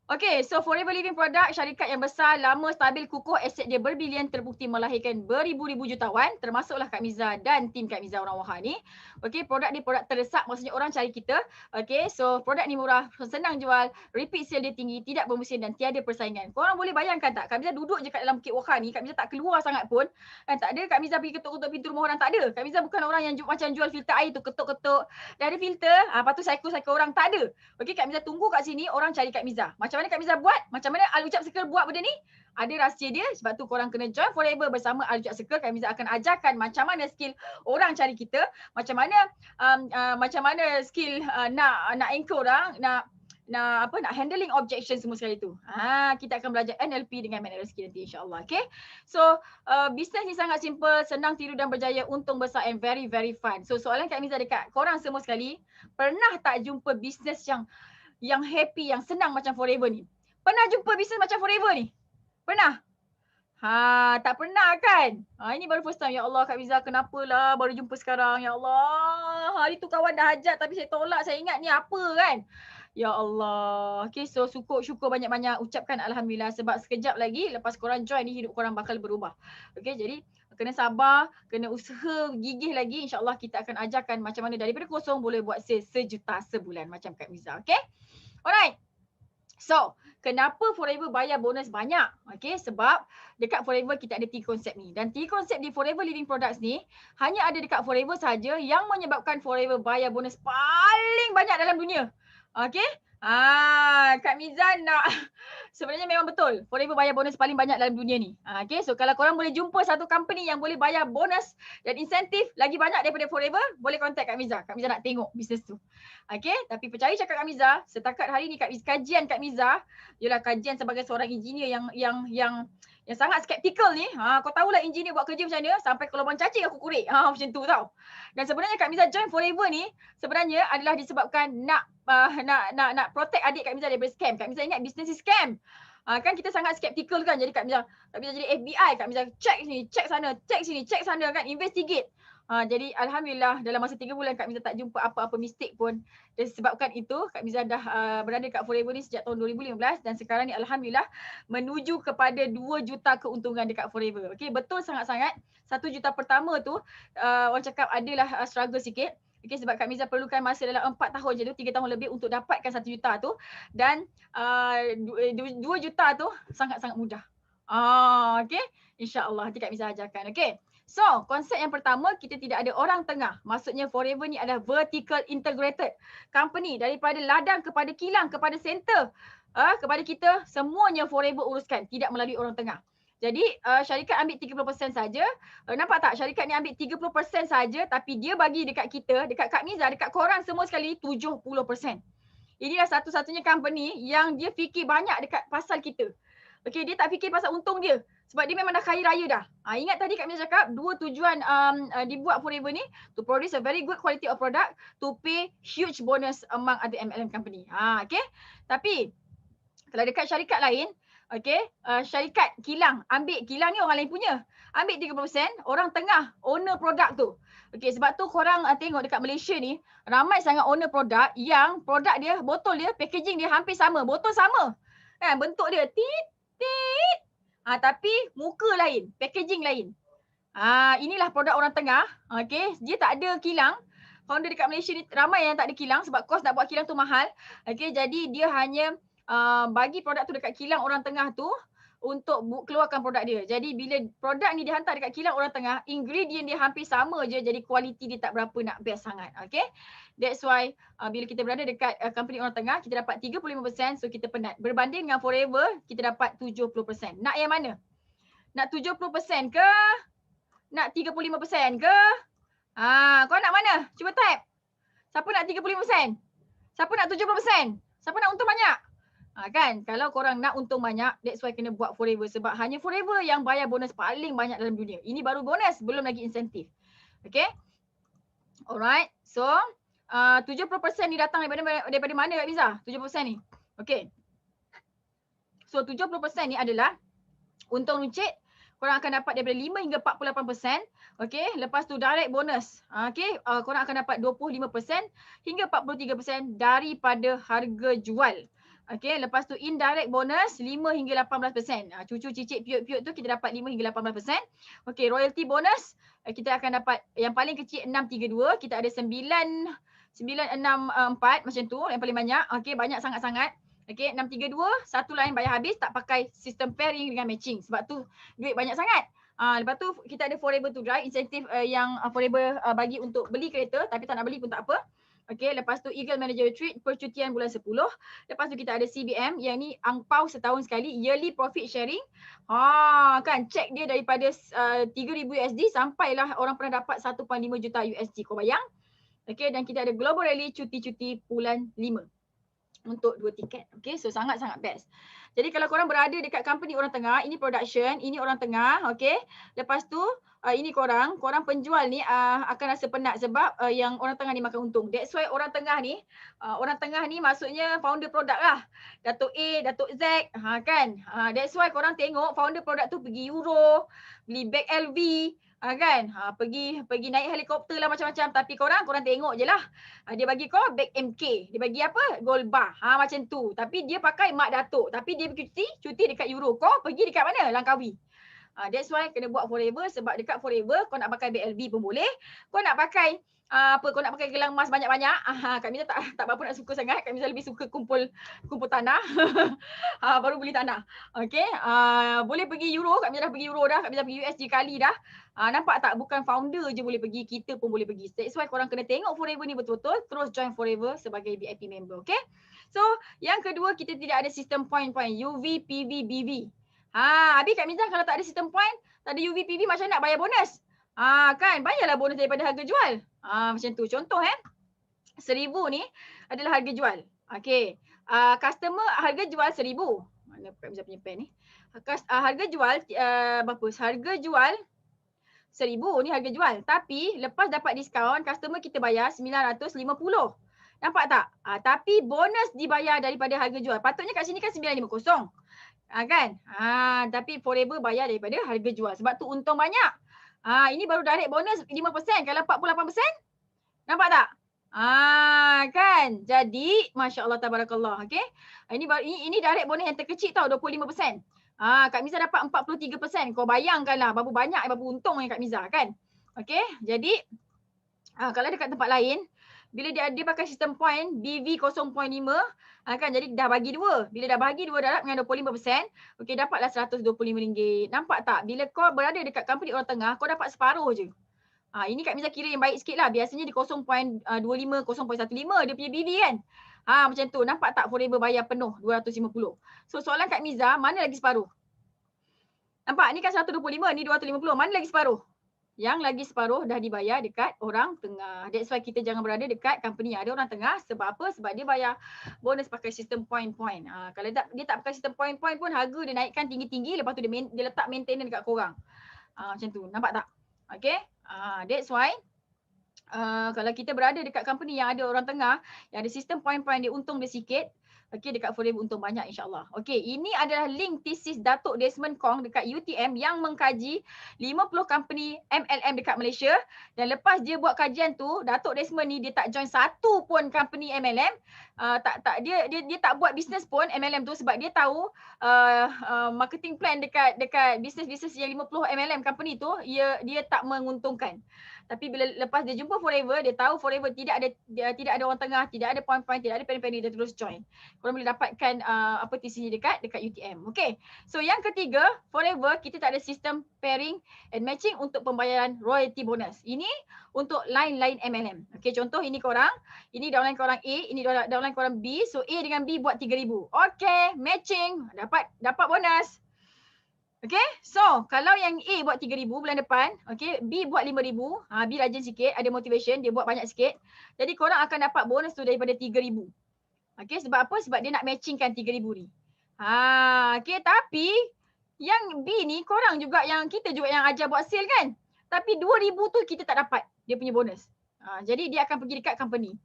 S1: Okay, so Forever Living Product, syarikat yang besar, lama, stabil, kukuh, aset dia berbilion, terbukti melahirkan beribu-ribu jutawan, termasuklah Kak Miza dan tim Kak Miza orang Wahar ni. Okay, produk dia produk terdesak, maksudnya orang cari kita. Okay, so produk ni murah, senang jual, repeat sale dia tinggi, tidak bermusim dan tiada persaingan. Korang boleh bayangkan tak, Kak Miza duduk je kat dalam Bukit Wahar ni, Kak Miza tak keluar sangat pun. Kan tak ada Kak Miza pergi ketuk-ketuk pintu rumah orang, tak ada. Kak Miza bukan orang yang macam jual filter air tu, ketuk-ketuk. Dah ada filter, lepas tu psycho orang, tak ada. Okay, Kak Miza tunggu kat sini, orang cari Kak Miza. Macam mana Kak Miza buat? Macam mana Al-Ucap Circle buat benda ni? Ada rahsia dia, sebab tu korang kena join Forever bersama Al-Ucap Circle. Kak Miza akan ajarkan macam mana skill orang cari kita, macam mana skill nak anchor orang, nak handling objection semua sekali tu. Kita akan belajar NLP dengan manager skill nanti, insya-Allah. Okay. So bisnes ni sangat simple, senang tiru dan berjaya, untung besar and very fun. So soalan Kak Miza dekat korang semua sekali, pernah tak jumpa bisnes yang happy, yang senang macam Forever ni? Pernah jumpa bisnes macam Forever ni? Pernah? Tak pernah kan? Ini baru first time. Ya Allah Kak Miza, kenapalah baru jumpa sekarang? Ya Allah, hari tu kawan dah hajat tapi saya tolak. Saya ingat ni apa kan? Ya Allah. Okay, so syukur banyak-banyak. Ucapkan Alhamdulillah sebab sekejap lagi lepas korang join ni, hidup korang bakal berubah. Okay, jadi kena sabar, kena usaha gigih lagi. InsyaAllah kita akan ajarkan macam mana daripada kosong boleh buat sales 1 juta sebulan macam Kak Miza. Okay? Alright. So, kenapa Forever bayar bonus banyak? Okay, sebab dekat Forever kita ada 3 konsep ni. Dan 3 konsep di Forever Living Products ni hanya ada dekat Forever saja yang menyebabkan Forever bayar bonus paling banyak dalam dunia. Okay? Kak Miza nak sebenarnya memang betul. Forever bayar bonus paling banyak dalam dunia ni. Okay, so kalau korang boleh jumpa satu company yang boleh bayar bonus dan insentif lagi banyak daripada Forever, boleh contact Kak Miza. Kak Miza nak tengok bisnes tu. Okay, tapi percaya cakap Kak Miza, setakat hari ni kajian Kak Miza, ialah kajian sebagai seorang engineer yang sangat skeptikal ni. Kau tahulah engineer buat kerja macam mana, sampai ke lubang cacing aku korek. Macam tu tau. Dan sebenarnya Kak Miza join Forever ni sebenarnya adalah disebabkan nak protect adik Kak Miza daripada scam. Kak Miza ingat bisnes ni scam. Kan kita sangat skeptikal kan, jadi Kak Miza jadi FBI, Kak Miza check ni, check sana, check sini, check sana kan, investigate. Jadi Alhamdulillah dalam masa 3 bulan Kak Miza tak jumpa apa-apa mistake pun. Dan sebabkan itu Kak Miza dah berada kat Forever ni sejak tahun 2015 dan sekarang ni Alhamdulillah menuju kepada 2 juta keuntungan dekat Forever. Okay, betul sangat-sangat. 1 juta pertama tu orang cakap adalah struggle sikit. Okay, sebab Kak Miza perlukan masa dalam 4 tahun je tu, 3 tahun lebih untuk dapatkan 1 juta tu. Dan 2 juta tu sangat-sangat mudah. Okay. InsyaAllah nanti Kak Miza ajarkan. Okay. So, konsep yang pertama, kita tidak ada orang tengah. Maksudnya Forever ni adalah vertical integrated company. Daripada ladang kepada kilang, kepada center. Kepada kita, semuanya Forever uruskan. Tidak melalui orang tengah. Jadi, syarikat ambil 30% saja. Nampak tak? Syarikat ni ambil 30% saja, tapi dia bagi dekat kita, dekat Kak Miza, dekat korang semua sekali 70%. Inilah satu-satunya company yang dia fikir banyak dekat pasal kita. Okay, dia tak fikir pasal untung dia. Sebab dia memang dah kaya raya dah. Ingat tadi Kak Miza cakap, dua tujuan dibuat Forever ni, to produce a very good quality of product, to pay huge bonus among other MLM company. Okay. Tapi, kalau dekat syarikat lain, okay, syarikat kilang, ambil kilang ni orang lain punya. Ambil 30%, orang tengah owner produk tu. Okay, sebab tu korang tengok dekat Malaysia ni, ramai sangat owner produk yang produk dia, botol dia, packaging dia hampir sama. Botol sama. Kan, bentuk dia, tit. Tapi muka lain, packaging lain. Inilah produk orang tengah. Okay, dia tak ada kilang. Founder dekat Malaysia ni ramai yang tak ada kilang sebab kos nak buat kilang tu mahal. Okay, jadi dia hanya bagi produk tu dekat kilang orang tengah tu untuk keluarkan produk dia. Jadi bila produk ni dihantar dekat kilang orang tengah, ingredient dia hampir sama je, jadi kualiti dia tak berapa nak best sangat. Okay, that's why bila kita berada dekat company orang tengah, kita dapat 35%, so kita penat. Berbanding dengan Forever, kita dapat 70%. Nak yang mana? Nak 70% ke? Nak 35% ke? Kau nak mana? Cuba type. Siapa nak 35%? Siapa nak 70%? Siapa nak untung banyak? Kan, kalau korang nak untung banyak, that's why kena buat Forever. Sebab hanya Forever yang bayar bonus paling banyak dalam dunia. Ini baru bonus, belum lagi insentif. Okay. Alright. So, 70% ni datang daripada mana Kak Miza? 70% ni. Okay. So, 70% ni adalah untung runcit. Korang akan dapat daripada 5 hingga 48%. Okay. Lepas tu direct bonus. Okay. Korang akan dapat 25% hingga 43% daripada harga jual. Okay, lepas tu indirect bonus 5 hingga 18%. Cucu cicit piut-piut tu kita dapat 5 hingga 18%. Okay, royalty bonus kita akan dapat yang paling kecil 632. Kita ada 964 macam tu yang paling banyak. Okay, banyak sangat-sangat. Okay, 632. Satu lain bayar habis tak pakai sistem pairing dengan matching. Sebab tu duit banyak sangat. Lepas tu kita ada Forever to Drive, insentif yang Forever bagi untuk beli kereta tapi tak nak beli pun tak apa. Okay, lepas tu Eagle Manager Retreat percutian bulan 10. Lepas tu kita ada CBM yang ni angpau setahun sekali, yearly profit sharing. Kan cek dia daripada 3,000 USD sampailah orang pernah dapat 1.5 juta USD. Kau bayang? Okay, dan kita ada Global Rally cuti-cuti bulan 5 untuk 2 tiket. Okay, so sangat-sangat best. Jadi kalau korang berada dekat company orang tengah, ini production, ini orang tengah, okay. Lepas tu ini korang penjual ni akan rasa penat sebab yang orang tengah ni makan untung. That's why orang tengah ni maksudnya founder produk lah. Datuk A, Datuk Z, kan. That's why korang tengok founder produk tu pergi Euro, beli bag LV, kan. Pergi naik helikopter lah macam-macam, tapi korang tengok je lah. Dia bagi kau bag MK, dia bagi apa? Gold bar. Macam tu. Tapi dia pakai Mak Datuk, tapi dia cuti dekat Euro. Kau pergi dekat mana? Langkawi. That's why kena buat Forever sebab dekat Forever kau nak pakai BLB pun boleh. Kau nak pakai kau nak pakai gelang emas banyak-banyak. Kak Miza tak berapa nak suka sangat. Kak Miza lebih suka kumpul tanah. Baru beli tanah. Okay. Boleh pergi Euro. Kak Miza dah pergi Euro dah. Kak Miza pergi USG kali dah. Nampak tak? Bukan founder je boleh pergi. Kita pun boleh pergi. That's why korang kena tengok Forever ni betul-betul. Terus join Forever sebagai VIP member. Okay. So, yang kedua kita tidak ada sistem point-point. UV, PV, BV. Habis Kak Miza kalau tak ada sistem point, tak ada UV, PV macam nak bayar bonus? Kan, bayarlah bonus daripada harga jual. Macam tu. Contoh 1,000 ni adalah harga jual. Okay. Customer harga jual 1,000. Mana Kak Miza punya pen ni? Harga jual berapa? Harga jual 1,000 ni harga jual. Tapi lepas dapat diskaun, customer kita bayar 950. Nampak tak? Tapi bonus dibayar daripada harga jual. Patutnya kat sini kan 950. Kan? Tapi Forever bayar daripada harga jual. Sebab tu untung banyak. Ini baru direct bonus 5%. Kalau 48%, nampak tak? Kan? Jadi, Masya Allah, Tabarakallah. Okay? Ini direct bonus yang terkecil tau, 25%. Kak Miza dapat 43%. Kau bayangkanlah berapa banyak, berapa untung yang Kak Miza kan? Okay? Jadi, kalau dekat tempat lain, bila dia pakai sistem point BV 0.5 kan, jadi dah bagi 2. Bila dah bagi 2 darab dengan 25%, okey dapatlah RM125. Nampak tak? Bila kau berada dekat company orang tengah, kau dapat separuh je. Ini Kak Miza kira yang baik sikit lah. Biasanya di 0.25, 0.15 dia punya BV kan. Macam tu. Nampak tak Forever bayar penuh 250. So soalan Kak Miza, mana lagi separuh? Nampak? Ni kan 125, ni 250. Mana lagi separuh? Yang lagi separuh dah dibayar dekat orang tengah. That's why kita jangan berada dekat company yang ada orang tengah. Sebab apa? Sebab dia bayar bonus pakai sistem point-point. Kalau dia tak pakai sistem point-point pun harga dia naikkan tinggi-tinggi. Lepas tu dia letak maintenance dekat korang. Macam tu. Nampak tak? Okay. That's why kalau kita berada dekat company yang ada orang tengah, yang ada sistem point-point dia untung dia sikit, okey, dekat Forever untung banyak insyaAllah. Okey, ini adalah link tesis Datuk Desmond Kong dekat UTM yang mengkaji 50 company MLM dekat Malaysia. Dan lepas dia buat kajian tu, Datuk Desmond ni dia tak join satu pun company MLM. Dia tak buat bisnes pun MLM tu sebab dia tahu marketing plan dekat bisnes-bisnes yang 50 MLM company tu dia tak menguntungkan. Tapi bila lepas dia jumpa Forever, dia tahu Forever tidak ada orang tengah, tidak ada point-point, tidak ada penny-penny, dia terus join. Korang boleh dapatkan TCG dekat UTM. Okay. So yang ketiga, Forever kita tak ada sistem pairing and matching untuk pembayaran royalty bonus. Ini untuk line-line MLM. Okay, contoh ini korang, ini downline korang A, ini downline korang B. So A dengan B buat 3,000. Okay, matching, dapat bonus. Okay, so kalau yang A buat 3,000 bulan depan, okay, B buat 5,000, B rajin sikit, ada motivation, dia buat banyak sikit. Jadi korang akan dapat bonus tu daripada 3,000. Okay, sebab apa? Sebab dia nak matchingkan 3,000 ni. Okay, tapi yang B ni korang juga kita juga yang ajar buat sale kan. Tapi 2,000 tu kita tak dapat dia punya bonus. Jadi dia akan pergi dekat company.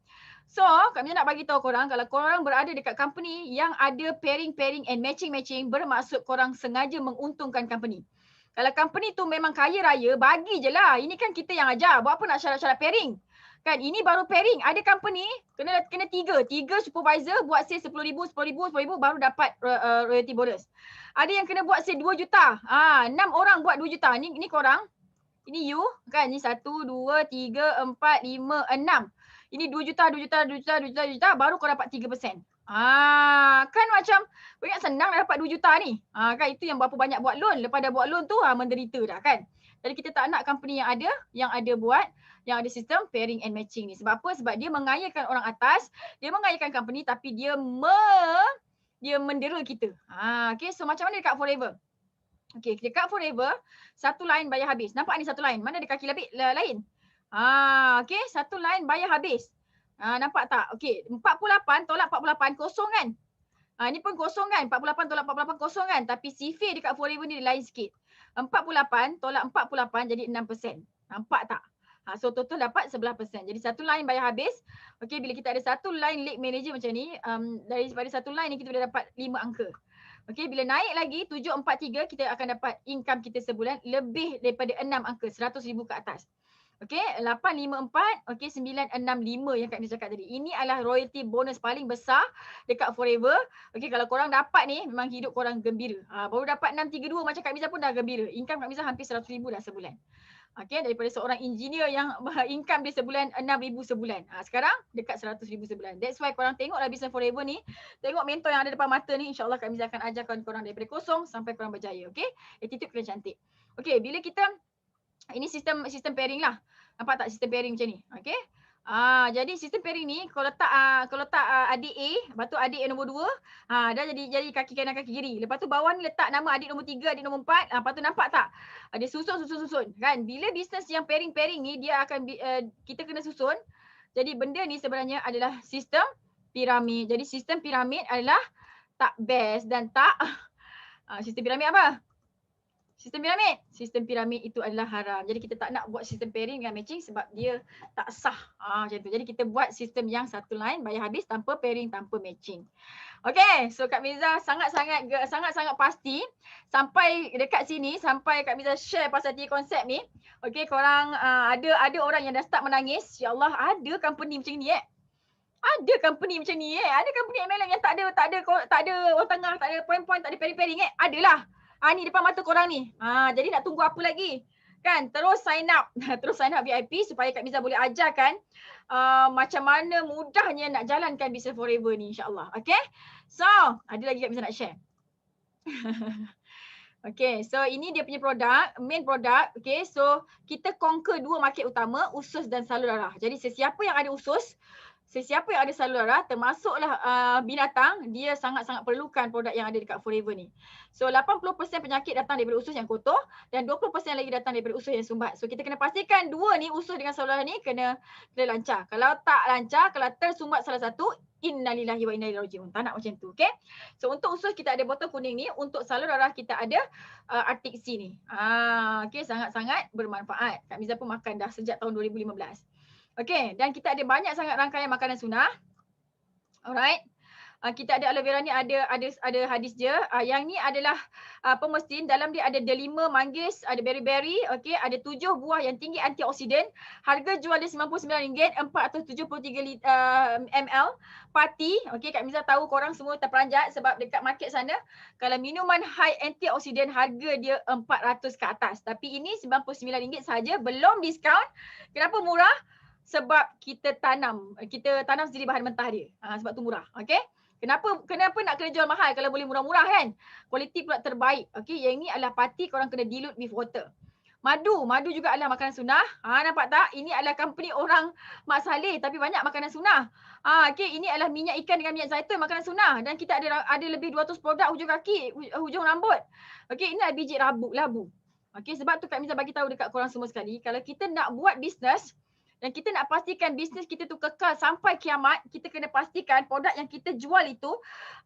S1: So, Kak Miza nak bagi tahu korang, kalau korang berada dekat company yang ada pairing and matching, bermaksud korang sengaja menguntungkan company. Kalau company tu memang kaya raya, bagi je lah. Ini kan kita yang ajar. Buat apa nak syarat-syarat pairing? Kan ini baru pairing. Ada company kena 3 supervisor buat sale 10,000 baru dapat royalty bonus. Ada yang kena buat sale 2 juta. 6 orang buat 2 juta. Ni korang. Ini you kan. Ni 1, 2, 3, 4, 5, 6. Ini 2 juta baru kau dapat 3%. Kan macam banyak senang dah dapat 2 juta ni. Kan itu yang berapa banyak buat loan. Lepas dah buat loan tu menderita dah kan. Jadi kita tak nak company yang ada sistem pairing and matching ni. Sebab apa? Sebab dia mengayakan orang atas, dia mengayakan company tapi dia mendera kita. Okay, so macam mana dekat Forever? Okay, dekat Forever, satu line bayar habis. Nampak ni satu line? Mana ada kaki lain? Okay, satu line bayar habis. Nampak tak? Okay, 48 tolak 48 kosong kan? Ni pun kosong kan? 48 tolak 48 kosong kan? Tapi sifir dekat Forever ni lain sikit. 48 tolak 48 jadi 6%. Nampak tak? So total dapat 11%. Jadi satu line bayar habis. Okay, bila kita ada satu line lead manager macam ni, daripada satu line ni kita boleh dapat 5 angka. Okay, bila naik lagi 743 kita akan dapat income kita sebulan lebih daripada 6 angka, 100,000 ke atas. Okay, 854, okay, 965 yang Kak Miza cakap tadi. Ini adalah royalty bonus paling besar dekat Forever. Okay, kalau korang dapat ni, memang hidup korang gembira. Baru dapat 632 macam Kak Miza pun dah gembira. Income Kak Miza hampir 100,000 dah sebulan. Okay, daripada seorang engineer yang income dia sebulan 6,000 sebulan. Sekarang dekat 100,000 sebulan. That's why korang tengoklah Business Forever ni. Tengok mentor yang ada depan mata ni. InsyaAllah Kak Miza akan ajarkan korang daripada kosong sampai korang berjaya. Okay, attitude kena cantik. Okay, bila kita ini sistem pairing lah. Nampak tak sistem pairing macam ni? Okay. Jadi sistem pairing ni kalau letak adik A, lepas tu adik yang nombor 2, dah jadi kaki kanan kaki kiri. Lepas tu bawah ni letak nama adik nombor 3, adik nombor 4. Lepas tu nampak tak? Dia susun kan. Bila bisnes yang pairing ni dia akan kita kena susun. Jadi benda ni sebenarnya adalah sistem piramid. Jadi sistem piramid adalah tak best dan tak sistem piramid apa? Sistem piramid itu adalah haram. Jadi kita tak nak buat sistem pairing dengan matching sebab dia tak sah. Macam tu. Jadi kita buat sistem yang satu line bayar habis tanpa pairing, tanpa matching. Okay, so Kak Miza sangat-sangat pasti sampai dekat sini, sampai Kak Miza share pasal 3 konsep ni. Okay, korang ada orang yang dah start menangis. Ya Allah, ada company macam ni Ada company macam ni Ada company MLM yang tak ada orang tengah, tak ada point-point, tak ada pairing-pairing Adalah. Ni depan mata korang ni. Jadi nak tunggu apa lagi? Kan, terus sign up. Terus sign up VIP supaya Kak Miza boleh ajarkan macam mana mudahnya nak jalankan Business Forever ni insya-Allah. Okay? So, ada lagi Kak Miza nak share. Okay, so ini dia punya produk, main produk. Okay, so kita conquer dua market utama, usus dan salur darah. Jadi sesiapa yang ada usus, sesiapa yang ada salur darah, termasuklah binatang, dia sangat-sangat perlukan produk yang ada dekat Forever ni. So 80% penyakit datang daripada usus yang kotor dan 20% lagi datang daripada usus yang sumbat. So kita kena pastikan dua ni, usus dengan salur darah ni kena lancar. Kalau tak lancar, kalau tersumbat salah satu, innalillahi wa inna ilaihi raji'un. Tak nak macam tu, okay? So untuk usus kita ada botol kuning ni, untuk salur darah kita ada Arctic Sea ni. Okay, sangat-sangat bermanfaat. Kak Miza pun makan dah sejak tahun 2015. Okay, dan kita ada banyak sangat rangkaian makanan sunnah. Alright. Kita ada aloe vera ni ada hadis je. Yang ni adalah pemestin, dalam dia ada delima, manggis, ada berry-berry, okey, ada 7 buah yang tinggi antioksidan. Harga jual dia RM99, 473 ml. Party, okey, Kak Miza tahu korang semua terperanjat sebab dekat market sana kalau minuman high antioksidan harga dia 400 ke atas. Tapi ini RM99 saja, belum diskaun. Kenapa murah? Sebab kita tanam sendiri bahan mentah dia. Sebab tu murah, okey? Kenapa nak kena jual mahal kalau boleh murah-murah kan? Kualiti pula terbaik. Okey, yang ini adalah party, korang kena dilute with water. Madu juga adalah makanan sunnah. Nampak tak? Ini adalah company orang Mak Saleh tapi banyak makanan sunnah. Okey, ini adalah minyak ikan dengan minyak zaitun, makanan sunnah, dan kita ada lebih 200 produk hujung kaki, hujung rambut. Okey, ini adalah biji labu. Okey, sebab tu Kak Miza bagi tahu dekat korang semua sekali, kalau kita nak buat bisnes dan kita nak pastikan bisnes kita tu kekal sampai kiamat, kita kena pastikan produk yang kita jual itu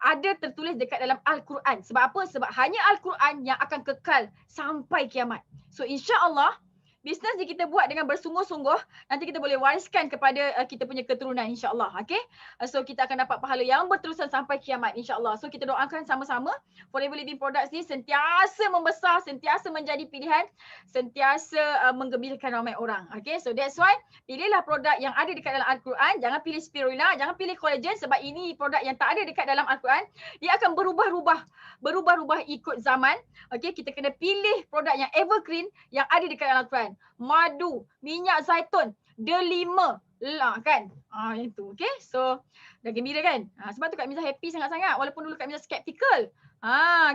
S1: ada tertulis dekat dalam Al-Quran. Sebab apa? Sebab hanya Al-Quran yang akan kekal sampai kiamat. So insya-Allah bisnes ni kita buat dengan bersungguh-sungguh, nanti kita boleh wariskan kepada kita punya keturunan insya-Allah. Okey. So kita akan dapat pahala yang berterusan sampai kiamat insya-Allah. So kita doakan sama-sama Forever Living Products ni sentiasa membesar, sentiasa menjadi pilihan, sentiasa menggembirakan ramai orang. Okey. So that's why pilihlah produk yang ada dekat dalam Al-Quran, jangan pilih spirulina, jangan pilih collagen sebab ini produk yang tak ada dekat dalam Al-Quran. Dia akan berubah-ubah ikut zaman. Okey, kita kena pilih produk yang evergreen yang ada dekat dalam Al-Quran. Madu, minyak zaitun, delima lah kan. Yang tu. Okay. So dah gembira kan. Sebab tu Kak Miza happy sangat-sangat. Walaupun dulu Kak Miza skeptical.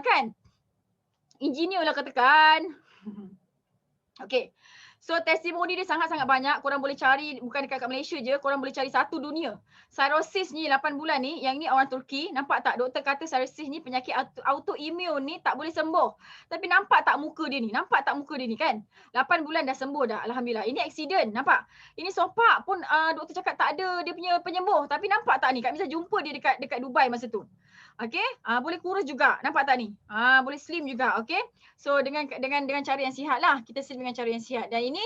S1: Kan. Engineer lah katakan. Okay. So testimoni dia sangat-sangat banyak. Korang boleh cari, bukan dekat Malaysia je, korang boleh cari satu dunia. Cirrhosis ni 8 bulan ni, yang ni orang Turki. Nampak tak? Doktor kata cirrhosis ni penyakit autoimmune ni tak boleh sembuh. Tapi nampak tak muka dia ni? Nampak tak muka dia ni kan? 8 bulan dah sembuh dah. Alhamdulillah. Ini accident. Nampak? Ini sopak pun doktor cakap tak ada dia punya penyembuh. Tapi nampak tak ni? Kak Miza jumpa dia dekat Dubai masa tu. Okay, boleh kurus juga. Nampak tak ni? Boleh slim juga. Okay, so dengan cara yang sihat lah. Kita slim dengan cara yang sihat. Dan ini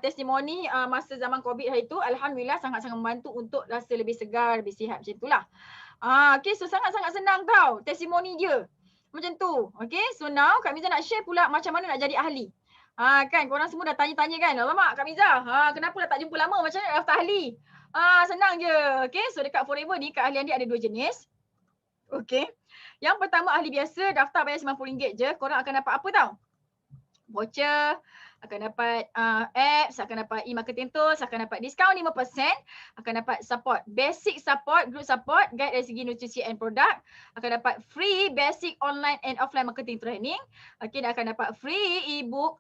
S1: testimoni masa zaman COVID hari tu, alhamdulillah sangat-sangat membantu untuk rasa lebih segar, lebih sihat macam itulah. Okay, so sangat-sangat senang tau testimoni dia. Macam tu. Okay, so now Kak Miza nak share pula macam mana nak jadi ahli. Kan korang semua dah tanya-tanya kan. Alamak Kak Miza, kenapa dah tak jumpa lama, macam mana nak daftar ahli? Senang je. Okay, so dekat Forever ni keahlian dia ada 2 jenis. Okey. Yang pertama ahli biasa, daftar bayar RM90 je. Korang akan dapat apa tau? Voucher, akan dapat apps, akan dapat e-marketing tools, akan dapat diskaun 5%, akan dapat support, basic support, group support, guide dari segi nutrisi and product, akan dapat free basic online and offline marketing training, okay, dan akan dapat free e-book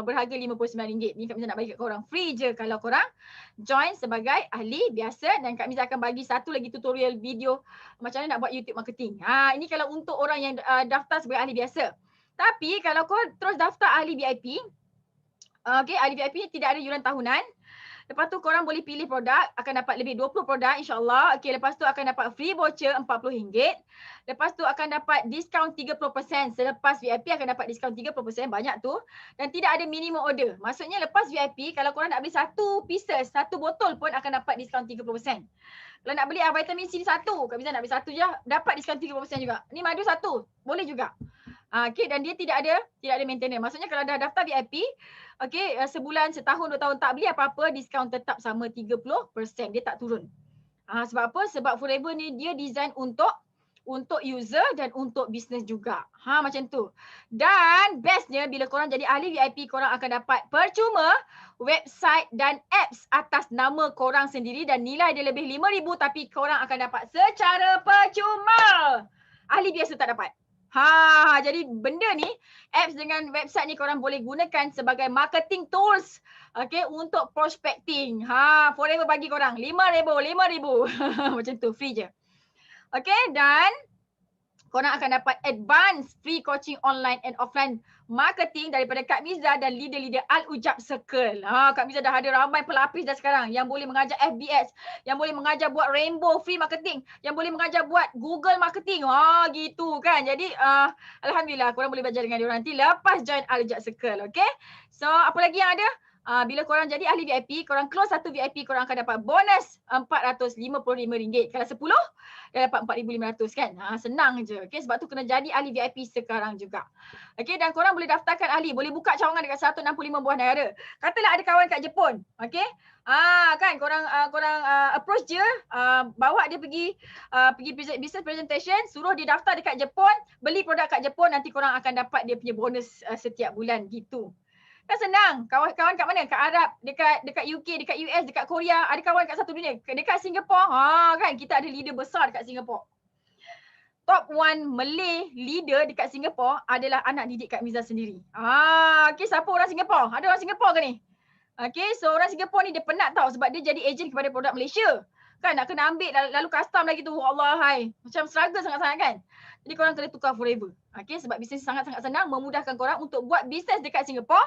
S1: berharga RM59. Ni Kak Miza nak bagi kat korang free je kalau korang join sebagai ahli biasa, dan Kak Miza akan bagi satu lagi tutorial video macam mana nak buat YouTube marketing. Ini kalau untuk orang yang daftar sebagai ahli biasa. Tapi kalau kau terus daftar ahli VIP, okay, ahli VIP tidak ada yuran tahunan. Lepas tu korang boleh pilih produk, akan dapat lebih 20 produk insya-Allah. Okay, lepas tu akan dapat free voucher RM40. Lepas tu akan dapat diskaun 30%. Selepas VIP akan dapat diskaun 30%, banyak tu. Dan tidak ada minimum order. Maksudnya lepas VIP, kalau korang nak beli satu pieces, satu botol pun akan dapat diskaun 30%. Kalau nak beli vitamin C satu, Kak Miza nak beli satu je, dapat diskaun 30% juga. Ni madu satu, boleh juga. Okay, dan dia tidak ada maintenance. Maksudnya kalau dah daftar VIP, okay, sebulan, setahun, 2 tahun tak beli apa-apa, diskaun tetap sama 30%. Dia tak turun. Sebab apa? Sebab Forever ni dia design untuk untuk user dan untuk bisnes juga. Macam tu. Dan bestnya bila korang jadi ahli VIP, korang akan dapat percuma website dan apps atas nama korang sendiri dan nilai dia lebih RM5,000 tapi korang akan dapat secara percuma. Ahli biasa tak dapat. Jadi benda ni, apps dengan website ni korang boleh gunakan sebagai marketing tools, okay, untuk prospecting. Forever bagi korang RM5,000. Macam tu, free je. Okay, dan korang akan dapat advance free coaching online and offline marketing daripada Kak Miza dan leader-leader Al-Ujab Circle. Kak Miza dah ada ramai pelapis dah sekarang yang boleh mengajar FBS, yang boleh mengajar buat Rainbow free marketing, yang boleh mengajar buat Google marketing. Gitu kan. Jadi alhamdulillah korang boleh belajar dengan diorang nanti lepas join Al-Ujab Circle. Okay. So apa lagi yang ada? Bila korang jadi ahli VIP, korang close satu VIP, korang akan dapat bonus RM455. Kalau 10, dah dapat RM4,500 kan. Senang je. Okay, sebab tu kena jadi ahli VIP sekarang juga. Okay, dan korang boleh daftarkan ahli. Boleh buka cawangan dekat 165 buah negara. Katalah ada kawan kat Jepun. Okay. Kan korang approach je, bawa dia pergi business presentation, suruh dia daftar dekat Jepun, beli produk kat Jepun, nanti korang akan dapat dia punya bonus setiap bulan gitu. Kan senang. Kawan-kawan kat mana? Kat Arab, dekat UK, dekat US, dekat Korea, ada kawan kat satu dunia. Dekat Singapore, kan kita ada leader besar dekat Singapore. Top 1 Malay leader dekat Singapore adalah anak didik Kak Miza sendiri. Okay, siapa orang Singapore? Ada orang Singapore ke ni? Okay, so orang Singapore ni dia penat tau sebab dia jadi agent kepada produk Malaysia. Kan nak kena ambil lalu custom lagi tu. Allah hai. Macam struggle sangat-sangat kan. Jadi korang kena tukar forever. Okay, sebab bisnes sangat-sangat senang memudahkan korang untuk buat bisnes dekat Singapore.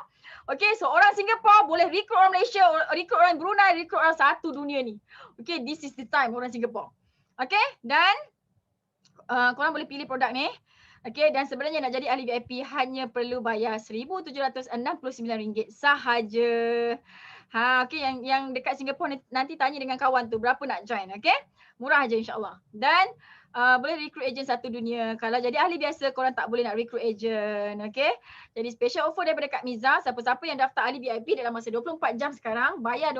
S1: Okay, so orang Singapore boleh recruit orang Malaysia, recruit orang Brunei, recruit orang satu dunia ni. Okay, this is the time orang Singapore. Okay, dan korang boleh pilih produk ni. Okay, dan sebenarnya nak jadi ahli VIP hanya perlu bayar RM1,769 sahaja. Okay, yang dekat Singapore nanti tanya dengan kawan tu berapa nak join. Okay, murah aja insyaAllah. Dan boleh recruit agent satu dunia. Kalau jadi ahli biasa, korang tak boleh nak recruit agent. Okay, jadi special offer daripada Kak Miza. Siapa-siapa yang daftar ahli VIP dalam masa 24 jam sekarang, bayar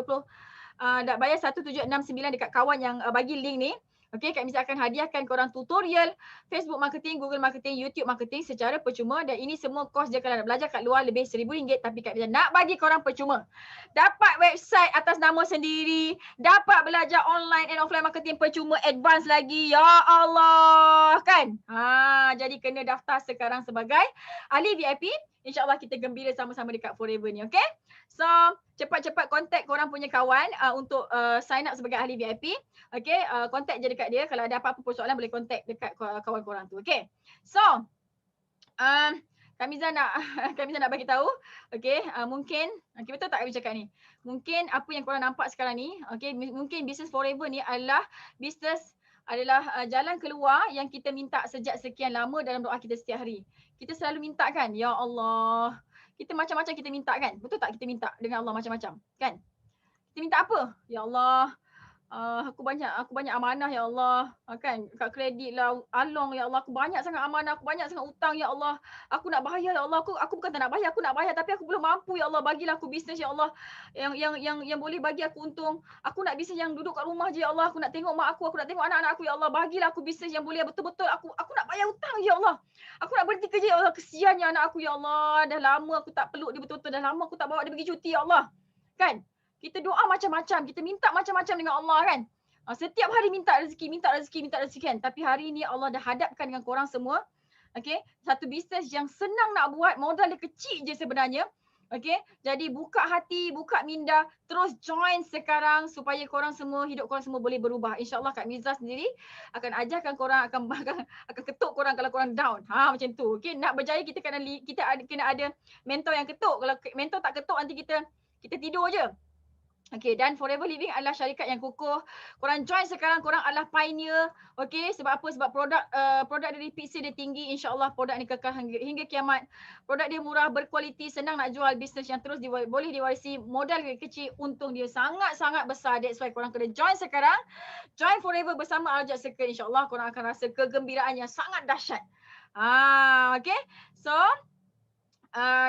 S1: bayar 1769 dekat kawan yang bagi link ni. Okay, Kak Miza akan hadiahkan korang tutorial Facebook marketing, Google marketing, YouTube marketing secara percuma dan ini semua kos je kalau nak belajar kat luar lebih RM1,000 tapi Kak Miza nak bagi korang percuma. Dapat website atas nama sendiri, dapat belajar online and offline marketing percuma advance lagi. Ya Allah, kan? Jadi kena daftar sekarang sebagai ahli VIP. InsyaAllah kita gembira sama-sama dekat Forever ni, okay? So, cepat-cepat contact korang punya kawan untuk sign up sebagai ahli VIP. Okay, contact je dekat dia. Kalau ada apa-apa persoalan boleh contact dekat kawan korang tu, okay? So, Kak Miza nak bagi tahu, okay, mungkin, okay, betul tak Kak Miza cakap ni? Mungkin apa yang korang nampak sekarang ni, okay, mungkin Business Forever ni adalah jalan keluar yang kita minta sejak sekian lama dalam doa kita setiap hari. Kita selalu minta kan, ya Allah. Kita macam-macam kita minta kan? Betul tak kita minta dengan Allah macam-macam? Kan? Kita minta apa? Ya Allah, aku banyak amanah ya Allah. Kan? Kat kredit lah, along ya Allah. Aku banyak sangat amanah, aku banyak sangat hutang ya Allah. Aku nak bayar ya Allah. Aku bukan tak nak bayar, aku nak bayar tapi aku belum mampu ya Allah. Bagilah aku bisnes ya Allah yang boleh bagi aku untung. Aku nak bisnes yang duduk kat rumah je ya Allah. Aku nak tengok mak aku nak tengok anak-anak aku ya Allah. Bagilah aku bisnes yang boleh betul-betul aku nak bayar hutang ya Allah. Aku nak berhenti kerja ya Allah. Kesiannya anak aku ya Allah. Dah lama aku tak peluk dia betul-betul. Dah lama aku tak bawa dia pergi cuti ya Allah. Kan? Kita doa macam-macam. Kita minta macam-macam dengan Allah kan. Setiap hari minta rezeki kan. Tapi hari ni Allah dah hadapkan dengan korang semua. Okay. Satu bisnes yang senang nak buat. Modal dia kecil je sebenarnya. Okay. Jadi buka hati, buka minda. Terus join sekarang supaya korang semua, hidup korang semua boleh berubah. InsyaAllah Kak Miza sendiri akan ajarkan korang, akan ketuk korang kalau korang down. Macam tu. Okay. Nak berjaya kita kena ada mentor yang ketuk. Kalau mentor tak ketuk nanti kita tidur je. Okay, dan Forever Living adalah syarikat yang kukuh. Korang join sekarang, korang adalah pioneer. Okay, sebab apa? Sebab produk dari Pixie dia tinggi. InsyaAllah produk ni kekal hingga kiamat. Produk dia murah, berkualiti, senang nak jual, bisnes yang terus boleh diwarisi. Modal kecil, untung dia sangat-sangat besar. That's why korang kena join sekarang. Join Forever bersama Al-Ujab Circle. InsyaAllah korang akan rasa kegembiraan yang sangat dahsyat. Okay, so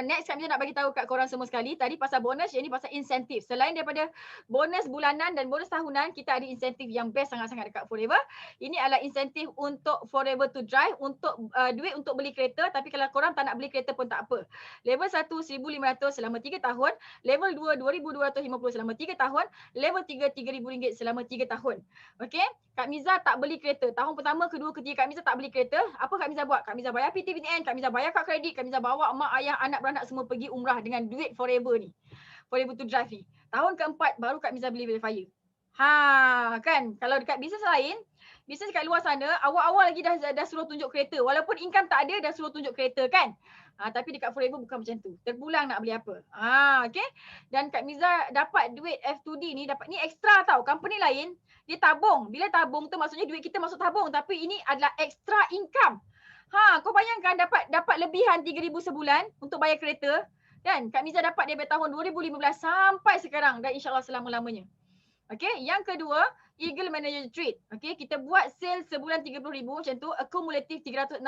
S1: Next kami nak bagi tahu kat korang semua sekali tadi pasal bonus, yang ni pasal insentif. Selain daripada bonus bulanan dan bonus tahunan, kita ada insentif yang best sangat-sangat dekat Forever. Ini adalah insentif untuk Forever to Drive, untuk duit untuk beli kereta, tapi kalau korang tak nak beli kereta pun tak apa. Level 1 1,500 selama 3 tahun, level 2 2,250 selama 3 tahun, level 3 RM3,000 selama 3 tahun. Okey, Kak Miza tak beli kereta. Tahun pertama, kedua, ketiga Kak Miza tak beli kereta. Apa Kak Miza buat? Kak Miza bayar PTPTN, Kak Miza bayar kad kredit, Kak Miza bawa mak, ayah, anak beranak semua pergi umrah dengan duit Forever ni. Forever to Drive ni. Tahun keempat baru Kak Miza beli Velfire. Kan? Kalau dekat bisnes lain, bisnes kat luar sana, awal-awal lagi dah suruh tunjuk kereta. Walaupun income tak ada, dah suruh tunjuk kereta kan? Tapi dekat Forever bukan macam tu. Terpulang nak beli apa. Okay? Dan Kak Miza dapat duit F2D ni, dapat ni ekstra tau. Company lain, dia tabung. Bila tabung tu maksudnya duit kita masuk tabung. Tapi ini adalah extra income. Kau bayangkan dapat lebihan 3,000 sebulan untuk bayar kereta. Kan? Kak Miza dapat daripada tahun 2015 sampai sekarang dan insyaAllah selama-lamanya. Okay, yang kedua, Eagle Manager Treat. Okay, kita buat sale sebulan 30,000 macam tu, akumulatif 360,000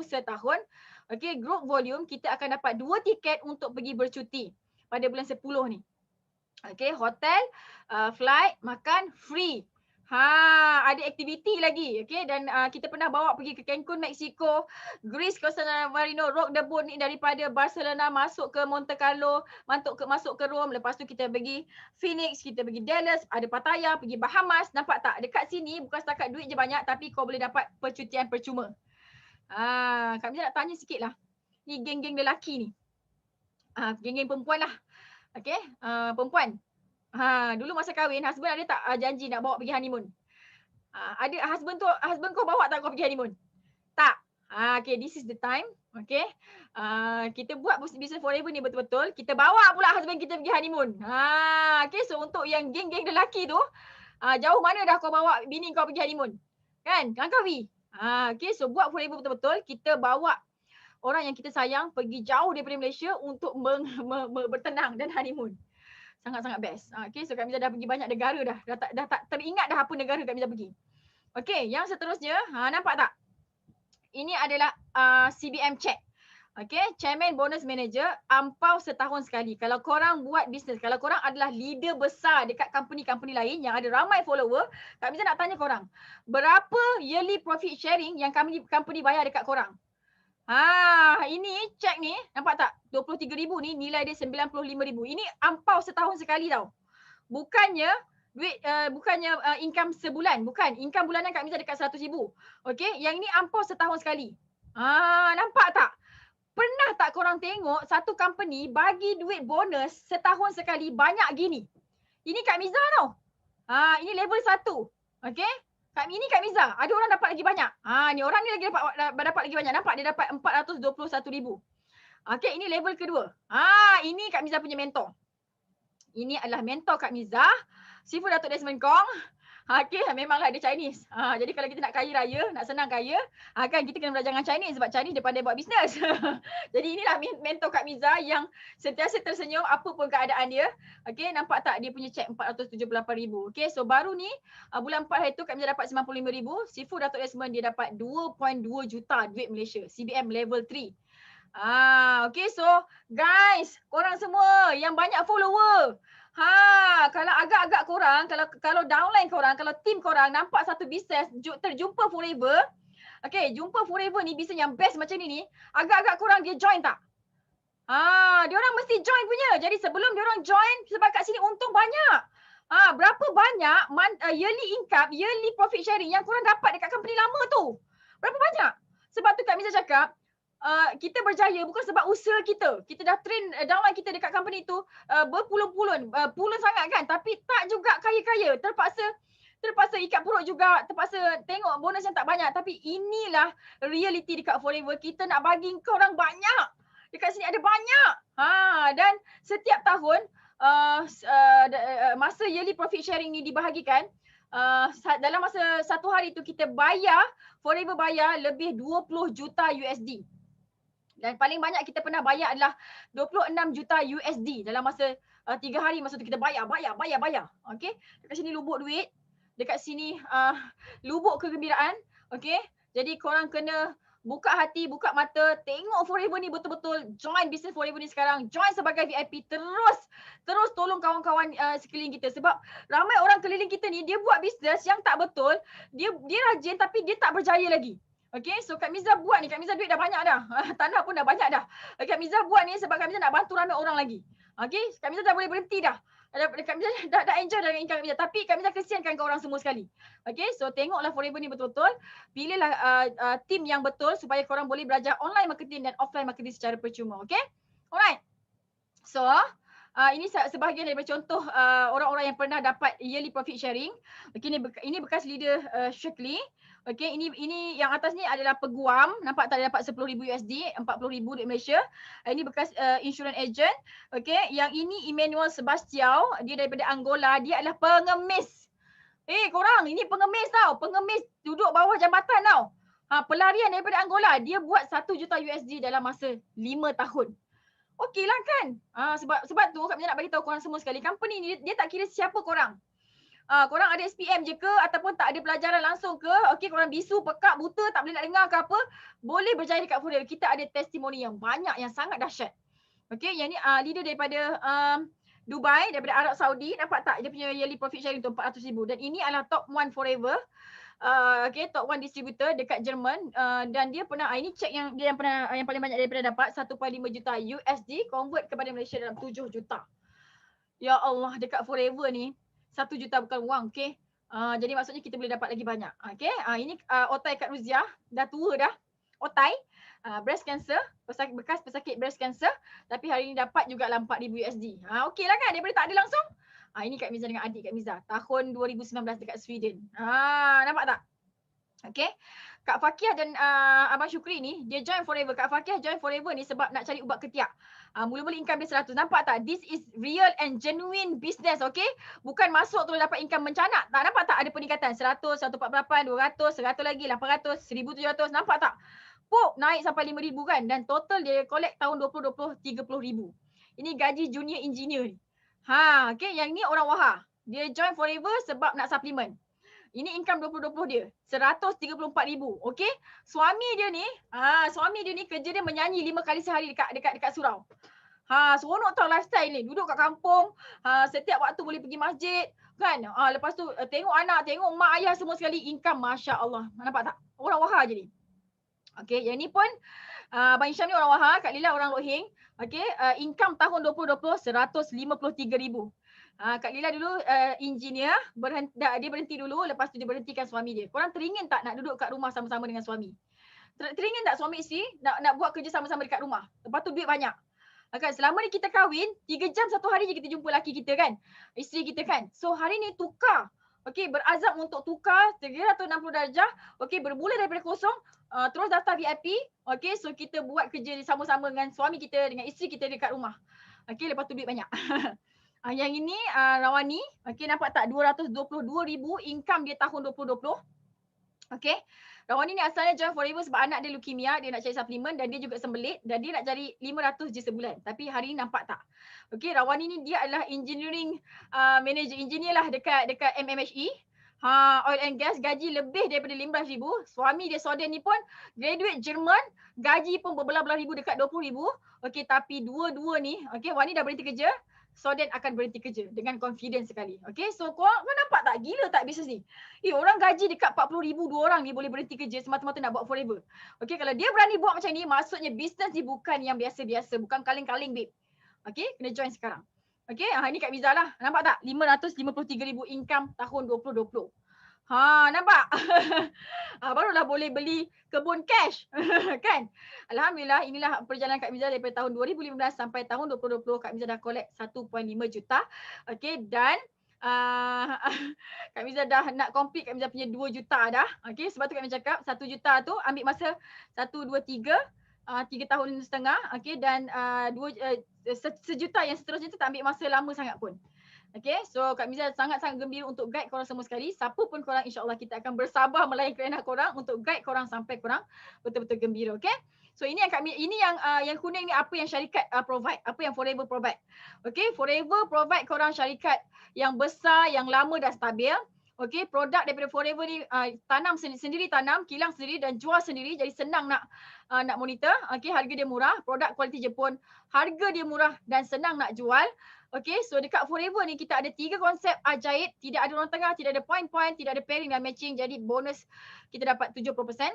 S1: setahun. Okay, group volume kita akan dapat 2 tiket untuk pergi bercuti pada bulan 10 ni. Okay, hotel, flight, makan free. Ada aktiviti lagi. Okay, dan kita pernah bawa pergi ke Cancun, Mexico, Greece, Costa Marino, Rock the Boat ni daripada Barcelona masuk ke Monte Carlo, masuk ke Rome. Lepas tu kita pergi Phoenix, kita pergi Dallas, ada Pattaya, pergi Bahamas. Nampak tak? Dekat sini bukan setakat duit je banyak tapi kau boleh dapat percutian percuma. Kak Miza nak tanya sikit lah. Ni geng-geng lelaki ni. Geng-geng perempuan lah. Okay, perempuan. Dulu masa kahwin, husband ada tak janji nak bawa pergi honeymoon? Ada husband kau bawa tak kau pergi honeymoon? Tak. Okay, this is the time. Okay. Kita buat business Forever ni betul-betul. Kita bawa pula husband kita pergi honeymoon. Okay, so untuk yang geng-geng lelaki tu, jauh mana dah kau bawa bini kau pergi honeymoon? Kan? Langkawi. Okay, so buat Forever betul-betul. Kita bawa orang yang kita sayang pergi jauh daripada Malaysia untuk bertenang dan honeymoon. Sangat-sangat best. Okay, so Kak Miza dah pergi banyak negara dah. Dah tak teringat dah apa negara Kak Miza pergi. Okay, yang seterusnya, nampak tak? Ini adalah CBM check. Okay, Chairman Bonus Manager, ampau setahun sekali. Kalau korang buat bisnes, kalau korang adalah leader besar dekat company-company lain yang ada ramai follower, Kak Miza nak tanya korang, berapa yearly profit sharing yang company bayar dekat korang? Ini cek ni, nampak tak? 23,000 ni nilai dia 95,000. Ini ampau setahun sekali tau. Bukannya duit bukannya income sebulan, bukan. Income bulanan Kak Miza dekat 100,000. Okey, yang ini ampau setahun sekali. Nampak tak? Pernah tak korang tengok satu company bagi duit bonus setahun sekali banyak gini? Ini Kak Miza tau. Ini level 1. Okey? Ini Kak Miza, ada orang dapat lagi banyak. Ni orang ni lagi dapat lagi banyak. Nampak dia dapat 421,000. Okey, ini level kedua. Ini Kak Miza punya mentor. Ini adalah mentor Kak Miza, Sifu Datuk Desmond Kong. Okey, memanglah dia Chinese. Jadi kalau kita nak kaya raya, nak senang kaya, kan kita kena belajar dengan Chinese sebab Chinese dia pandai buat bisnes. Jadi inilah mentor Kak Miza yang sentiasa tersenyum apapun keadaan dia. Okey, nampak tak dia punya cek 478,000. Okey, so baru ni bulan 4 hari tu Kak Miza dapat 95,000. Sifu Datuk Desmond dia dapat 2.2 juta duit Malaysia. CBM level 3. Okay, so guys, korang semua yang banyak follower, kalau agak-agak korang, kalau downline korang, kalau team korang nampak satu bisnes terjumpa Forever, okay, jumpa Forever ni bisnes yang best macam ni, agak-agak korang dia join tak? Diorang mesti join punya. Jadi sebelum diorang join, sebab kat sini untung banyak. Berapa banyak yearly income, yearly profit sharing yang korang dapat dekat company lama tu? Berapa banyak? Sebab tu Kak Miza cakap, kita berjaya bukan sebab usaha kita. Kita dah train downline kita dekat company tu berpuluh-puluh, puluh sangat kan. Tapi tak juga kaya-kaya. Terpaksa ikat perut juga. Terpaksa tengok bonus yang tak banyak. Tapi inilah reality dekat Forever. Kita nak bagi korang banyak. Dekat sini ada banyak. Dan setiap tahun masa yearly profit sharing ni dibahagikan, dalam masa satu hari tu kita bayar, Forever bayar lebih 20 juta USD. Dan paling banyak kita pernah bayar adalah 26 juta USD dalam masa 3 hari. Masa tu kita bayar. Okay. Dekat sini lubuk duit. Dekat sini lubuk kegembiraan. Okay. Jadi korang kena buka hati, buka mata, tengok Forever ni betul-betul, join bisnes Forever ni sekarang, join sebagai VIP, terus tolong kawan-kawan sekeliling kita, sebab ramai orang keliling kita ni dia buat bisnes yang tak betul, dia rajin tapi dia tak berjaya lagi. Okay, so Kak Miza buat ni, Kak Miza duit dah banyak dah. Tanah pun dah banyak dah. Kak Miza buat ni sebab Kak Miza nak bantu ramai orang lagi. Okay, Kak Miza dah boleh berhenti dah. Kak Miza dah enjoy dengan income Kak Miza. Tapi Kak Miza kesiankan ke orang semua sekali. Okay, so tengoklah Forever ni betul-betul. Pilihlah team yang betul supaya korang boleh belajar online marketing dan offline marketing secara percuma. Okay, alright. So, ini sebahagian daripada contoh orang-orang yang pernah dapat yearly profit sharing. Okay, ini bekas leader Shirley. Okay, ini yang atas ni adalah peguam. Nampak tak, dia dapat 10,000 USD, 40,000 duit Malaysia. Ini bekas insurance agent. Okay, yang ini Emmanuel Sebastião. Dia daripada Angola. Dia adalah pengemis. Korang, ini pengemis tau. Pengemis duduk bawah jambatan tau. Pelarian daripada Angola. Dia buat 1 juta USD dalam masa 5 tahun. Okey lah kan. Sebab tu Kak Miza nak bagi tahu korang semua sekali. Company ni dia tak kira siapa korang. Korang ada SPM je ke ataupun tak ada pelajaran langsung ke, okey, korang bisu, pekak, buta, tak boleh nak dengar ke apa, boleh berjaya dekat Forever. Kita ada testimoni yang banyak, yang sangat dahsyat. Okey, yang ni leader daripada Dubai, daripada Arab Saudi. Nampak tak dia punya yearly profit sharing tu 400,000. Dan ini adalah top 1 Forever. Okay, top 1 distributor dekat Jerman, dan dia pernah, ini cek yang dia yang paling banyak daripada dapat 1.5 juta USD, convert kepada Malaysia dalam 7 juta. Ya Allah, dekat Forever ni 1 juta bukan wang, okay. Jadi maksudnya kita boleh dapat lagi banyak. Okay, ini Otai Kak Ruziah, dah tua dah. Otai, breast cancer, bekas pesakit breast cancer, tapi hari ni dapat juga 4,000 USD. Okey lah kan, daripada tak ada langsung. Ini Kak Miza dengan adik Kak Miza, tahun 2019 dekat Sweden. Nampak tak? Okay. Kak Fakiah dan Abang Syukri ni, dia join Forever. Kak Fakiah join Forever ni sebab nak cari ubat ketiak. Mula-mula income dia 100. Nampak tak? This is real and genuine business, okay? Bukan masuk terus dapat income mencanak. Tak, nampak tak ada peningkatan? 100, 148, 200, 100 lagi, 800, 1,700. Nampak tak? Naik sampai 5,000 kan? Dan total dia collect tahun 2020, 30,000. Ini gaji junior engineer ni. Okay, yang ni orang Waha. Dia join Forever sebab nak suplemen. Ini income 2020 dia, 134,000. Okey. Suami dia ni kerja dia menyanyi 5 kali sehari dekat surau. Seronok tau lifestyle ni. Duduk kat kampung, setiap waktu boleh pergi masjid, kan? Lepas tu tengok anak, tengok mak ayah semua sekali, income masya-Allah. Nampak tak? Orang Waha je ni. Okey, yang ni pun Abang Hisham ni orang Waha, Kak Lila orang Lok Heng. Okey, income tahun 2020 153,000. Kak Lila dulu engineer, dia berhenti dulu, lepas tu dia berhentikan suami dia. Korang teringin tak nak duduk kat rumah sama-sama dengan suami? Teringin tak suami isteri nak buat kerja sama-sama dekat rumah? Lepas tu duit banyak. Selama ni kita kahwin, 3 jam satu hari je kita jumpa lelaki kita kan, isteri kita kan. So hari ni tukar. Okey, berazam untuk tukar 360 darjah. Okey, bermula daripada kosong, terus daftar VIP. Okey, so kita buat kerja sama-sama dengan suami kita, dengan isteri kita dekat rumah. Okey, lepas tu duit banyak. Yang ini Rawani, okey, nampak tak, 222,000 income dia tahun 2020. Okey. Rawani ni asalnya join Forever sebab anak dia leukemia, dia nak cari suplemen dan dia juga sembelit dan dia nak cari 500 je sebulan. Tapi hari ni nampak tak? Okey, Rawani ni dia adalah engineering manager, engineer lah dekat MMHE. Oil and gas, gaji lebih daripada 15,000. Suami dia Soden ni pun graduate Jerman, gaji pun berbelah-belah ribu, dekat 20,000. Okey, tapi dua-dua ni, okey, Wani dah berhenti kerja, Soden akan berhenti kerja dengan confidence sekali. Okay, so kau nampak tak, gila tak bisnes ni? Orang gaji dekat 40,000, dua orang ni boleh berhenti kerja semata-mata nak buat Forever. Okay, kalau dia berani buat macam ni, maksudnya bisnes ni bukan yang biasa-biasa, bukan kaling-kaling, babe. Okay, kena join sekarang. Okay, ini Kak Miza lah. Nampak tak? 553,000 income tahun 2020. Nampak? Barulah boleh beli kebun cash. Kan? Alhamdulillah, inilah perjalanan Kak Miza daripada tahun 2015 sampai tahun 2020. Kak Miza dah collect 1.5 juta. Okay, dan Kak Miza dah nak complete Kak Miza punya 2 juta dah. Okay, sebab tu Kak Miza cakap 1 juta tu ambil masa 1, 2, 3 tahun setengah. Okay, dan 1 juta yang seterusnya tu tak ambil masa lama sangat pun. Okay, so Kak Miza sangat-sangat gembira untuk guide korang semua sekali. Siapa pun korang, insyaAllah kita akan bersabar melayan kerenah korang untuk guide korang sampai korang betul-betul gembira. Okay, so ini yang kuning ni apa yang syarikat provide, apa yang Forever provide. Okay, Forever provide korang syarikat yang besar, yang lama dah stabil. Okey, produk daripada Forever ni tanam sendiri tanam, kilang sendiri dan jual sendiri, jadi senang nak monitor. Okey, harga dia murah, produk kualiti Jepun, harga dia murah dan senang nak jual. Okey, so dekat Forever ni kita ada 3 konsep ajaib, tidak ada orang tengah, tidak ada point-point, tidak ada pairing dan matching, jadi bonus kita dapat 70%.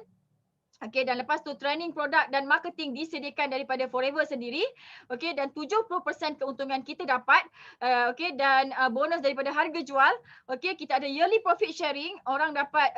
S1: Okey, dan lepas tu training produk dan marketing disediakan daripada Forever sendiri. Okey, dan 70% keuntungan kita dapat. Okey, dan bonus daripada harga jual. Okey, kita ada yearly profit sharing. Orang dapat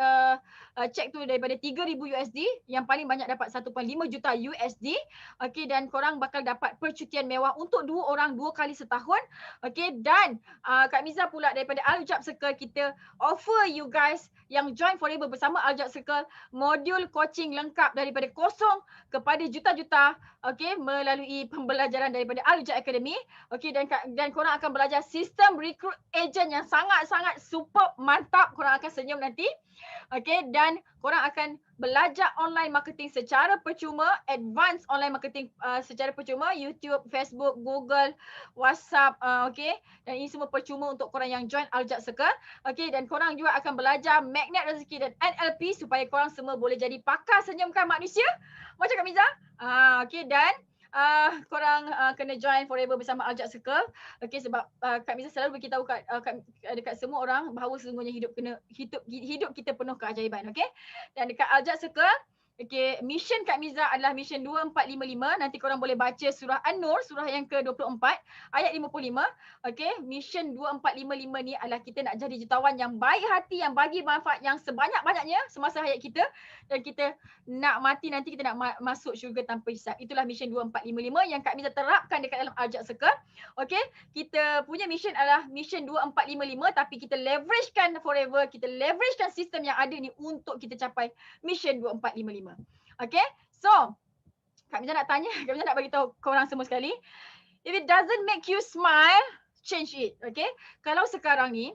S1: cek tu daripada 3,000 USD. Yang paling banyak dapat 1.5 juta USD. Okey, dan korang bakal dapat percutian mewah untuk 2 orang 2 kali setahun. Okey, dan Kak Miza pula daripada Al-Ujab Circle kita offer you guys yang join Forever bersama Al-Ujab Circle modul coaching lengkap daripada kosong kepada juta-juta, okey, melalui pembelajaran daripada Al-Ujab Academy. Okey, dan korang akan belajar sistem recruit agent yang sangat-sangat superb, mantap. Korang akan senyum nanti. Okey, dan korang akan belajar online marketing secara percuma, advance online marketing secara percuma, YouTube, Facebook, Google, WhatsApp, okey. Dan ini semua percuma untuk korang yang join Al-Ujab Circle. Okey, dan korang juga akan belajar magnet rezeki dan NLP supaya korang semua boleh jadi pakar senyumkan manusia. Macam Kak Miza. Okey, dan korang kena join Forever bersama Al-Ujab Circle. Okey, sebab Kak Miza selalu beritahu dekat semua orang bahawa sesungguhnya hidup kita penuh keajaiban. Okey, dan dekat Al-Ujab Circle, okey, mission Kak Miza adalah mission 2455. Nanti korang boleh baca surah An-Nur, surah yang ke-24 ayat 55. Okey, mission 2455 ni adalah kita nak jadi jutawan yang baik hati, yang bagi manfaat yang sebanyak-banyaknya semasa hayat kita, dan kita nak mati nanti kita nak masuk syurga tanpa hisap. Itulah mission 2455 yang Kak Miza terapkan dekat dalam Al-Ujab Circle. Okey, kita punya mission adalah mission 2455 tapi kita leveragekan Forever, kita leveragekan sistem yang ada ni untuk kita capai mission 2455. Okay, so Kak Miza nak tanya, Kak Miza nak bagi tahu korang semua sekali. If it doesn't make you smile, change it. Okay, kalau sekarang ni,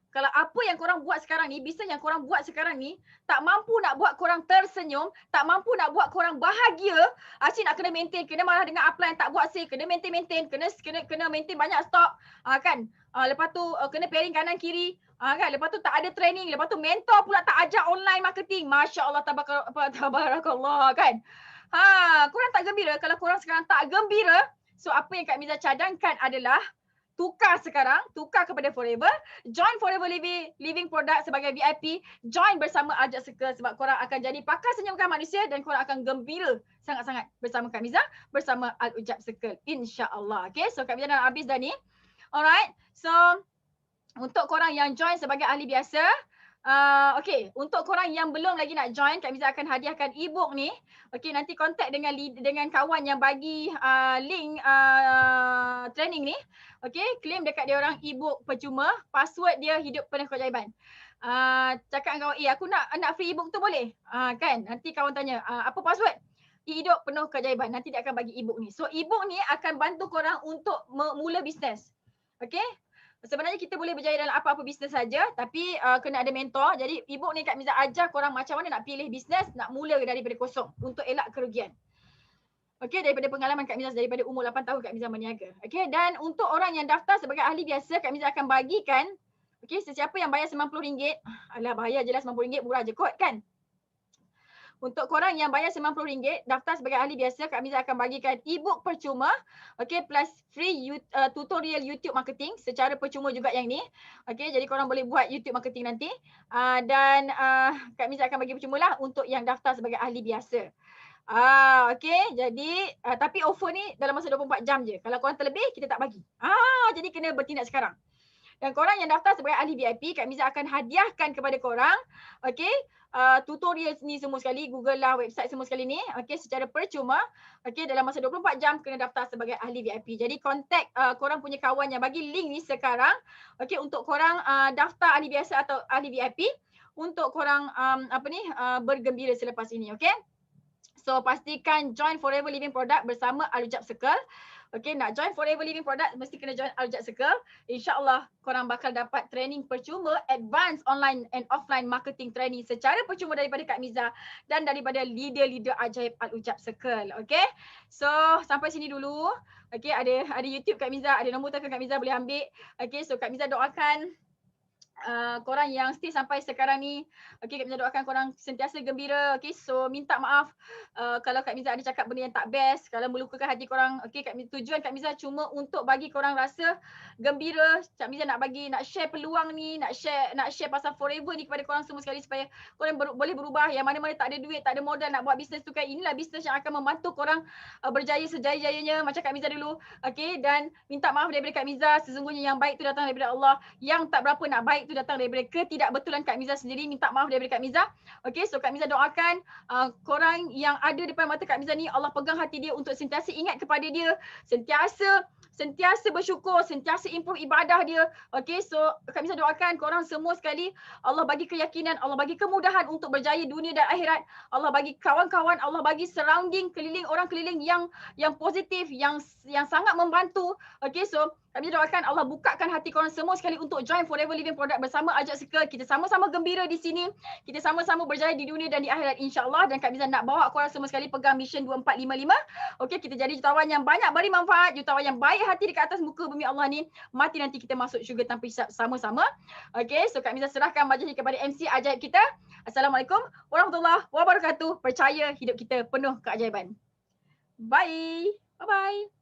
S1: kalau apa yang korang buat sekarang ni, bisnes yang korang buat sekarang ni tak mampu nak buat korang tersenyum, tak mampu nak buat korang bahagia, Acik nak kena maintain, kena marah dengan upline tak buat sale, kena maintain, kena maintain banyak stok, kan? Lepas tu kena pairing kanan kiri, kan? Lepas tu tak ada training, lepas tu mentor pula tak ajar online marketing. Masya-Allah, tabarakallah, kan? Korang tak gembira? Kalau korang sekarang tak gembira, so apa yang Kak Miza cadangkan adalah tukar kepada Forever, join Forever Living Product sebagai VIP, join bersama Al-Ujab Circle sebab korang akan jadi pakar senyumkan manusia dan korang akan gembira sangat-sangat bersama Kak Miza, bersama Al-Ujab Circle, insya-Allah. Okay, so Kak Miza dah habis dah ni. Alright, so untuk korang yang join sebagai ahli biasa, okay, untuk korang yang belum lagi nak join, Kak Miza akan hadiahkan e-book ni. Okay, nanti kontak dengan kawan yang bagi link training ni. Okay, claim dekat dia orang e-book percuma, password dia hidup penuh keajaiban. Cakap dengan kawan, aku nak free e-book tu boleh? Kan, nanti kawan tanya, apa password? Hidup penuh keajaiban, nanti dia akan bagi e-book ni. So e-book ni akan bantu korang untuk memula bisnes. Okay, sebenarnya kita boleh berjaya dalam apa-apa bisnes saja, tapi kena ada mentor. Jadi e-book ni Kak Miza ajar korang macam mana nak pilih bisnes, nak mula daripada kosong untuk elak kerugian. Okey, daripada pengalaman Kak Miza daripada umur 8 tahun Kak Miza berniaga. Okey, dan untuk orang yang daftar sebagai ahli biasa, Kak Miza akan bagikan, okey, sesiapa yang bayar RM90, alah bayar je lah RM90, murah je kot kan. Untuk korang yang bayar RM90 daftar sebagai ahli biasa, Kak Miza akan bagikan e-book percuma, okey, plus free tutorial YouTube marketing secara percuma juga yang ni. Okey, jadi korang boleh buat YouTube marketing nanti. Dan Kak Miza akan bagi percuma lah untuk yang daftar sebagai ahli biasa. Okey, jadi tapi offer ni dalam masa 24 jam je. Kalau korang terlebih, kita tak bagi. Jadi kena bertindak sekarang. Dan korang yang daftar sebagai ahli VIP, Kak Miza akan hadiahkan kepada korang, okey, tutorial ni semua sekali, Google lah, website semua sekali ni, okey, secara percuma, okey, dalam masa 24 jam kena daftar sebagai ahli VIP. Jadi kontak korang punya kawan yang bagi link ni sekarang, okey, untuk korang daftar ahli biasa atau ahli VIP, untuk korang bergembira selepas ini, okey. So pastikan join Forever Living Product bersama Al-Ujab Circle. Okay, nak join Forever Living Product mesti kena join Al-Ujab Circle. InsyaAllah korang bakal dapat training percuma, advance online and offline marketing training secara percuma daripada Kak Miza dan daripada leader-leader ajaib Al-Ujab Circle. Okay, so sampai sini dulu. Okay, ada YouTube Kak Miza, ada nombor telefon Kak Miza boleh ambil. Okay, so Kak Miza doakan korang yang stay sampai sekarang ni. Okay, Kak Miza doakan korang sentiasa gembira. Okay, so minta maaf kalau Kak Miza ada cakap benda yang tak best, kalau melukakan hati korang. Okay, tujuan Kak Miza cuma untuk bagi korang rasa gembira. Kak Miza nak share peluang ni, nak share pasal forever ni kepada korang semua sekali supaya korang boleh berubah. Yang mana-mana tak ada duit, tak ada modal nak buat bisnes tu kan, inilah bisnes yang akan membantu korang berjaya sejaya-jayanya macam Kak Miza dulu. Okay, dan minta maaf daripada Kak Miza, sesungguhnya yang baik tu datang daripada Allah, yang tak berapa nak baik tu datang daripada ketidakbetulan Kak Miza sendiri. Minta maaf daripada Kak Miza. Okay, so Kak Miza doakan korang yang ada depan mata Kak Miza ni, Allah pegang hati dia untuk sentiasa ingat kepada dia, sentiasa bersyukur, sentiasa improve ibadah dia. Okay, so Kak Miza doakan korang semua sekali, Allah bagi keyakinan, Allah bagi kemudahan untuk berjaya dunia dan akhirat. Allah bagi kawan-kawan, Allah bagi surrounding, keliling, orang keliling yang positif, yang sangat membantu. Okay, so kami doakan Allah bukakan hati korang semua sekali untuk join Forever Living Product bersama Ajak Circle. Kita sama-sama gembira di sini. Kita sama-sama berjaya di dunia dan di akhirat insya-Allah. Dan Kak Miza nak bawa korang semua sekali pegang mission 2455. Okey, kita jadi jutawan yang banyak beri manfaat, jutawan yang baik hati dekat atas muka bumi Allah ni. Mati nanti kita masuk syurga tanpa hisap sama-sama. Okey, so Kak Miza serahkan majlis ni kepada MC ajaib kita. Assalamualaikum warahmatullahi wabarakatuh. Percaya hidup kita penuh keajaiban. Bye. Bye-bye.